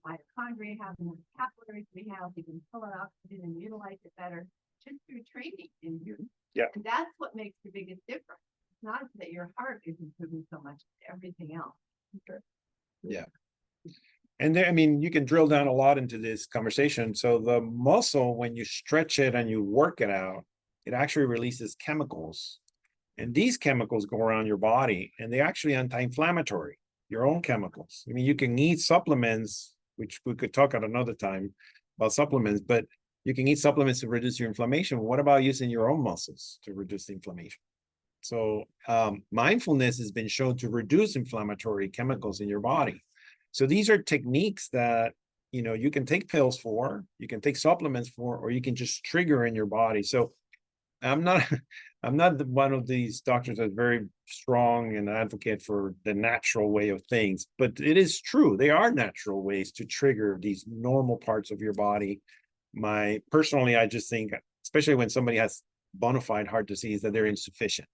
Mitochondria have more capillaries we have, we can pull out oxygen and utilize it better just through training in you. Yeah. And that's what makes the biggest difference. It's not that your heart is improving so much, it's everything else. yeah. And there, you can drill down a lot into this conversation. So the muscle, when you stretch it and you work it out, it actually releases chemicals. And these chemicals go around your body and they're actually anti-inflammatory, your own chemicals. You can eat supplements, which we could talk at another time about supplements, but you can eat supplements to reduce your inflammation. What about using your own muscles to reduce the inflammation? So mindfulness has been shown to reduce inflammatory chemicals in your body. So these are techniques that, you can take pills for, you can take supplements for, or you can just trigger in your body. So I'm not one of these doctors that's very strong and advocate for the natural way of things, but it is true. They are natural ways to trigger these normal parts of your body. Personally, I just think, especially when somebody has bona fide heart disease, that they're insufficient.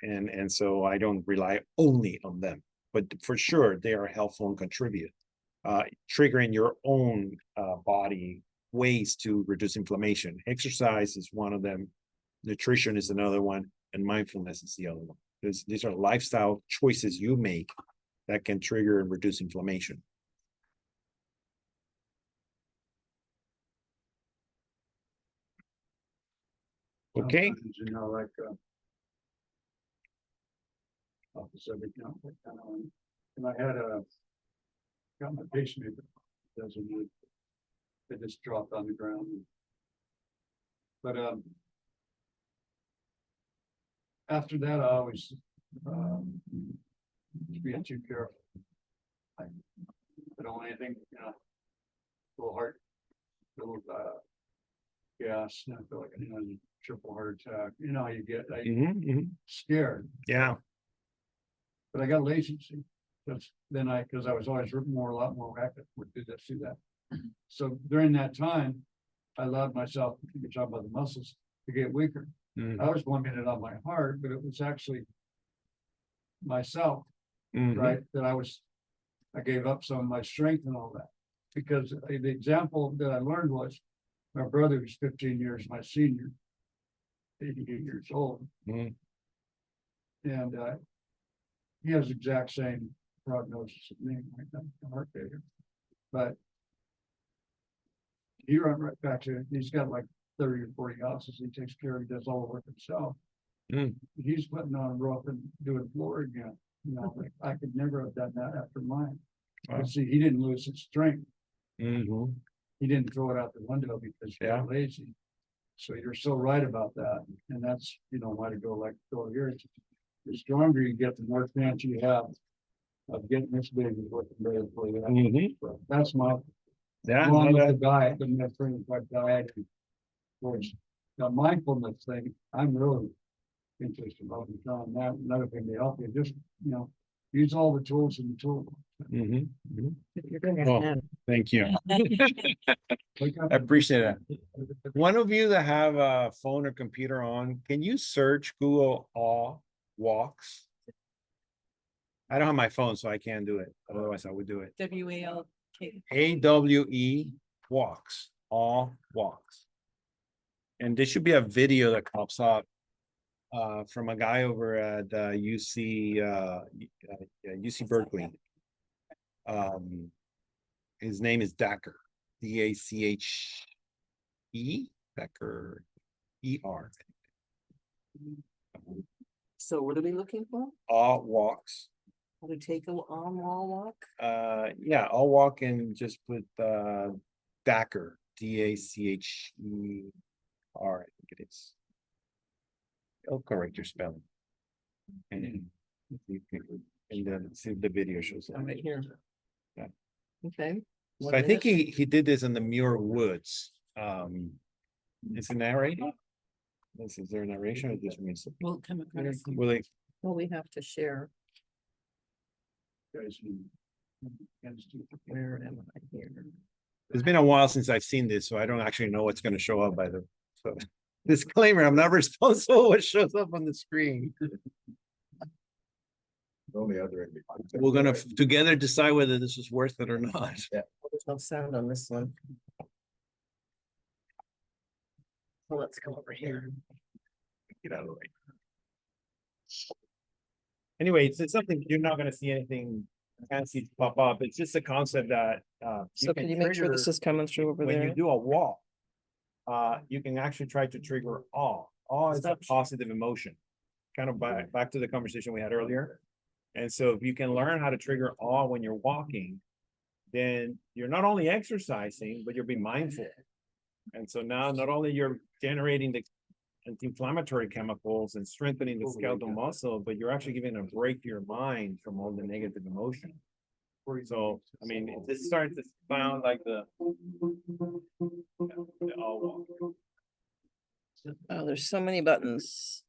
And so I don't rely only on them, but for sure they are helpful and contribute. Triggering your own body ways to reduce inflammation. Exercise is one of them. Nutrition is another one, and mindfulness is the other one. These are lifestyle choices you make that can trigger and reduce inflammation. Okay. Off the subject now, and I had got my pacemaker, it just dropped on the ground. But after that, I always being too careful. I don't want anything, little heart, little gas, and I feel like I had a triple heart attack. You get scared. Yeah. But I got lazy. Because I was always a lot more active, would do that. So during that time, I allowed myself, you can talk about the muscles, to get weaker. I was blaming it on my heart, but it was actually myself, right? That I gave up some of my strength and all that. Because the example that I learned was, My brother was 15 years my senior. 88 years old. Mhm. And he has the exact same prognosis as me, right now, heart failure. But he run right back to, he's got like 30 or 40 houses. He takes care, he does all the work himself. Mm. He's putting on a roof and doing floor again. You know, like I could never have done that after mine. Wow. But see, he didn't lose his strength. Mhm. He didn't throw it out the window because he Yeah. was lazy. So you're so right about that. And that's, you know, why to go like, go here. The stronger you get, the more chance you have of getting this big is what the better for you. Mhm. So that's my, Yeah, along no, with the that- diet, the different like diet. And of course, the mindfulness thing, I'm really interested about trying that. Another thing to help you, just, you know, use all the tools in the tool. Mhm. Mhm. You're gonna Oh, have thank you. Like, I appreciate that. One of you that have a phone or computer on, can you search Google Awe Walks? I don't have my phone, so I can't do it. Otherwise, I would do it. WALK. AWE Walks, Awe Walks. And there should be a video that pops up from a guy over at UC Berkeley. His name is Dacher, DACHE, Dacher, ER. So what are we looking for? Awe Walks. How to take a on wall walk? Yeah, I'll walk and just put Dacher, DACHER, I think it is. I'll correct your spelling. And then see if the video shows up. I'm right here. Yeah. Okay. So I think he did this in the Muir Woods. Is it narrating? Is there a narration or just music? Will come across. Will it? Well, we have to share. guys who- Where am I here? It's been a while since I've seen this, so I don't actually know what's gonna show up by the, so. Disclaimer, I'm not responsible what shows up on the screen. Only other. We're gonna together decide whether this is worth it or not. There's no sound on this one. Well, let's go over here. Get out of the way. Anyway, it's something, you're not gonna see anything fancy pop up. It's just a concept that So can you make sure this trigger is coming through over when you there? do a walk. You can actually try to trigger awe. Awe is a Stop. positive emotion. Kind of back to the conversation we had earlier. And so if you can learn how to trigger awe when you're walking, then you're not only exercising, but you'll be mindful. And so now not only you're generating the anti-inflammatory chemicals and strengthening the skeletal muscle, but you're actually giving a break to your mind from all the negative emotion. So, I mean, this starts to sound like the awe walk. Oh, there's so many buttons.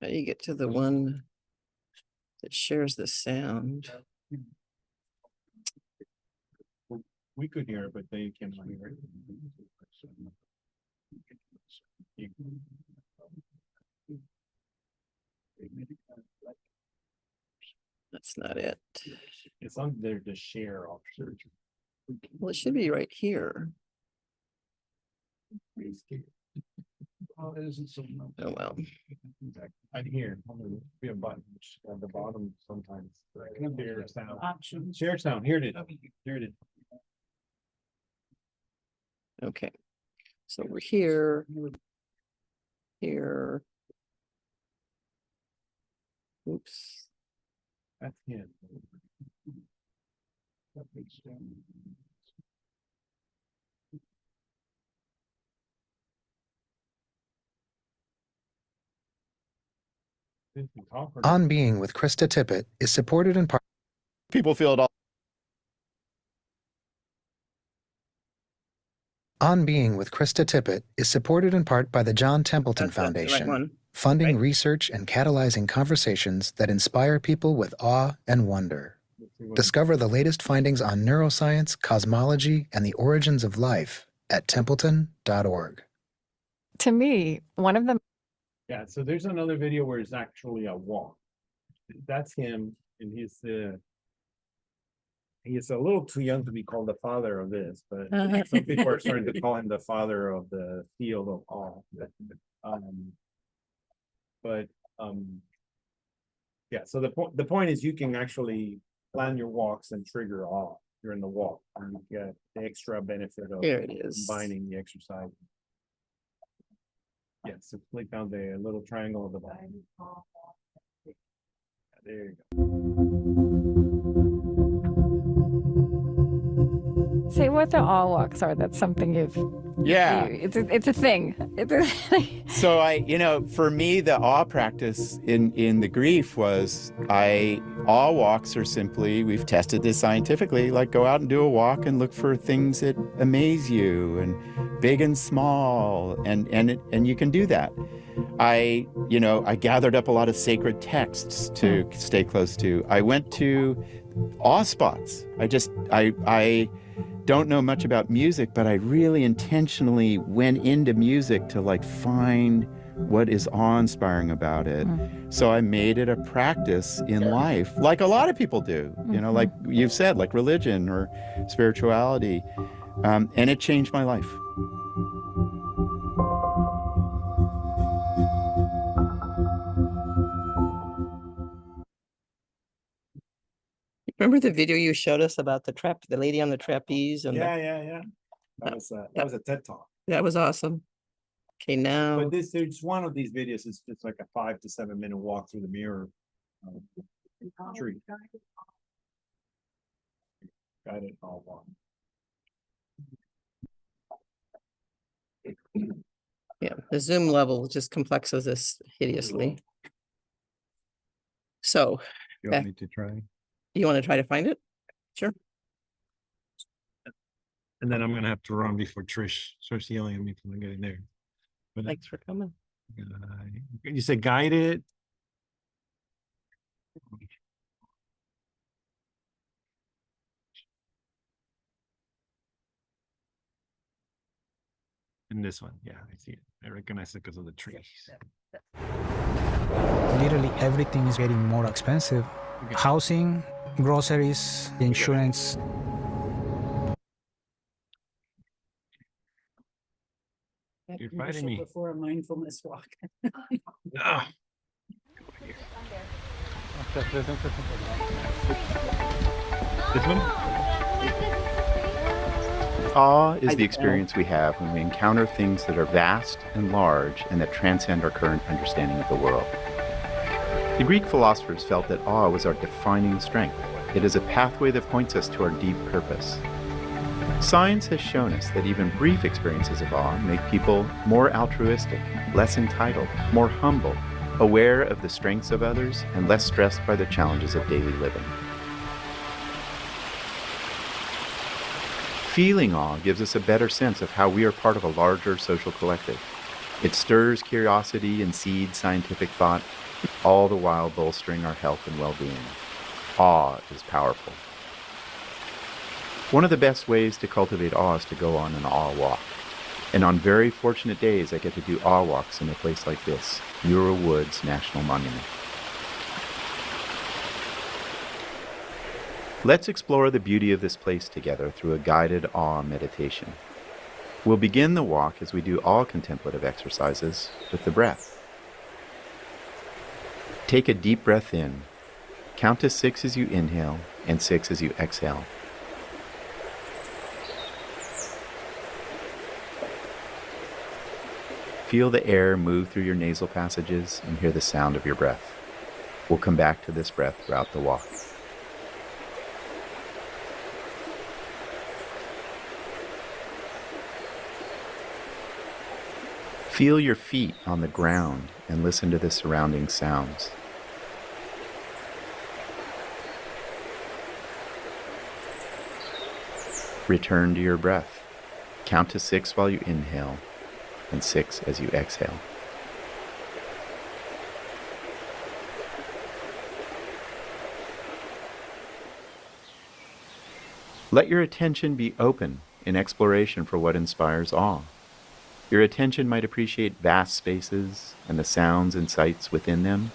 How do you get to the one that shares the sound? We could hear it, but they can't hear it. That's not it. It's on there to share officer. Well, it should be right here. Oh, it isn't so much. Oh, well. I'd hear, be a button which at the bottom sometimes. Share sound. Options. Share sound, here it is, here it is. Okay. So we're here. Here. Oops. That's him. On Being with Krista Tippett is supported in part. People feel it all. On Being with Krista Tippett is supported in part by the John Templeton That's the right Foundation, one. funding right? research and catalyzing conversations that inspire people with awe and wonder. Discover the latest findings on neuroscience, cosmology, and the origins of life at templeton.org. To me, one of the Yeah, so there's another video where it's actually a walk. That's him, and he is a little too young to be called the father of this, but some people are starting to call him the father of the field of awe. But yeah, so the point is you can actually plan your walks and trigger awe during the walk, and you get the extra benefit of Here it is. combining the exercise. Yeah, so click on the little triangle at the bottom. There you go. Say what the all walks are. That's something you've. Yeah. It's a thing. So for me, the awe practice in the grief was awe walks are simply, we've tested this scientifically, like go out and do a walk and look for things that amaze you, and big and small, and you can do that. I gathered up a lot of sacred texts to stay close to. I went to awe spots. I don't know much about music, but I really intentionally went into music to find what is awe-inspiring about it. So I made it a practice in life, like a lot of people do, like you've said, like religion or spirituality. And it changed my life. Remember the video you showed us about the lady on the trapeze? And Yeah. That was a TED Talk. that was awesome. Okay, now. But there's one of these videos is just like a 5 to 7 minute walk through the mirror. Tree. Guided all walk. Yeah, the Zoom level just complexes this hideously. So, You want me to try? you want to try to find it? Sure. And then I'm gonna have to run before Trish starts yelling at me for not getting there. But Thanks for coming. you said guided. In this one, yeah, I see it. I recognize it because of the trees. Literally everything is getting more expensive. Housing, groceries, insurance. You're fighting me. Before a mindfulness walk. Ah. This one? Awe is the experience we have when we encounter things that are vast and large and that transcend our current understanding of the world. The Greek philosophers felt that awe was our defining strength. It is a pathway that points us to our deep purpose. Science has shown us that even brief experiences of awe make people more altruistic, less entitled, more humble, aware of the strengths of others, and less stressed by the challenges of daily living. Feeling awe gives us a better sense of how we are part of a larger social collective. It stirs curiosity and seeds scientific thought, all the while bolstering our health and well-being. Awe is powerful. One of the best ways to cultivate awe is to go on an awe walk. And on very fortunate days, I get to do awe walks in a place like this, Muir Woods National Monument. Let's explore the beauty of this place together through a guided awe meditation. We'll begin the walk as we do all contemplative exercises with the breath. Take a deep breath in. Count to 6 as you inhale and 6 as you exhale. Feel the air move through your nasal passages and hear the sound of your breath. We'll come back to this breath throughout the walk. Feel your feet on the ground and listen to the surrounding sounds. Return to your breath. Count to 6 while you inhale and 6 as you exhale. Let your attention be open in exploration for what inspires awe. Your attention might appreciate vast spaces and the sounds and sights within them.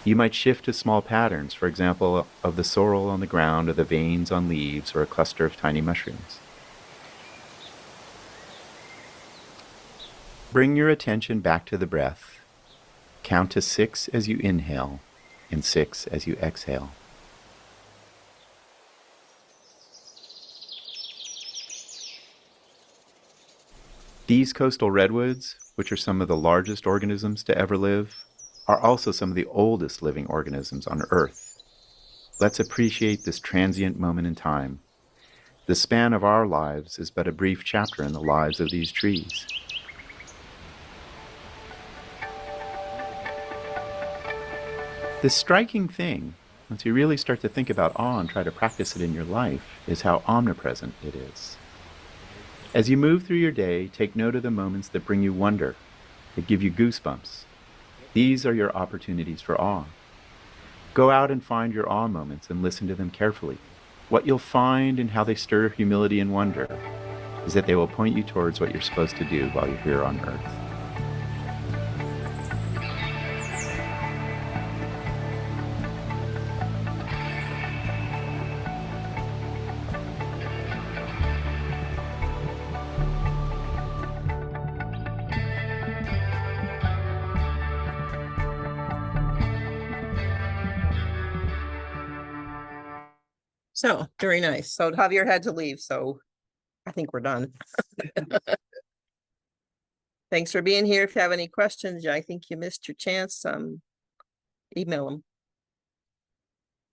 You might shift to small patterns, for example, of the sorrel on the ground or the veins on leaves or a cluster of tiny mushrooms. Bring your attention back to the breath. Count to 6 as you inhale and 6 as you exhale. These coastal redwoods, which are some of the largest organisms to ever live, are also some of the oldest living organisms on Earth. Let's appreciate this transient moment in time. The span of our lives is but a brief chapter in the lives of these trees. The striking thing, once you really start to think about awe and try to practice it in your life, is how omnipresent it is. As you move through your day, take note of the moments that bring you wonder, that give you goosebumps. These are your opportunities for awe. Go out and find your awe moments and listen to them carefully. What you'll find in how they stir humility and wonder is that they will point you towards what you're supposed to do while you're here on Earth. So, very nice. So Javier had to leave, so I think we're done. Thanks for being here. If you have any questions, I think you missed your chance, email them.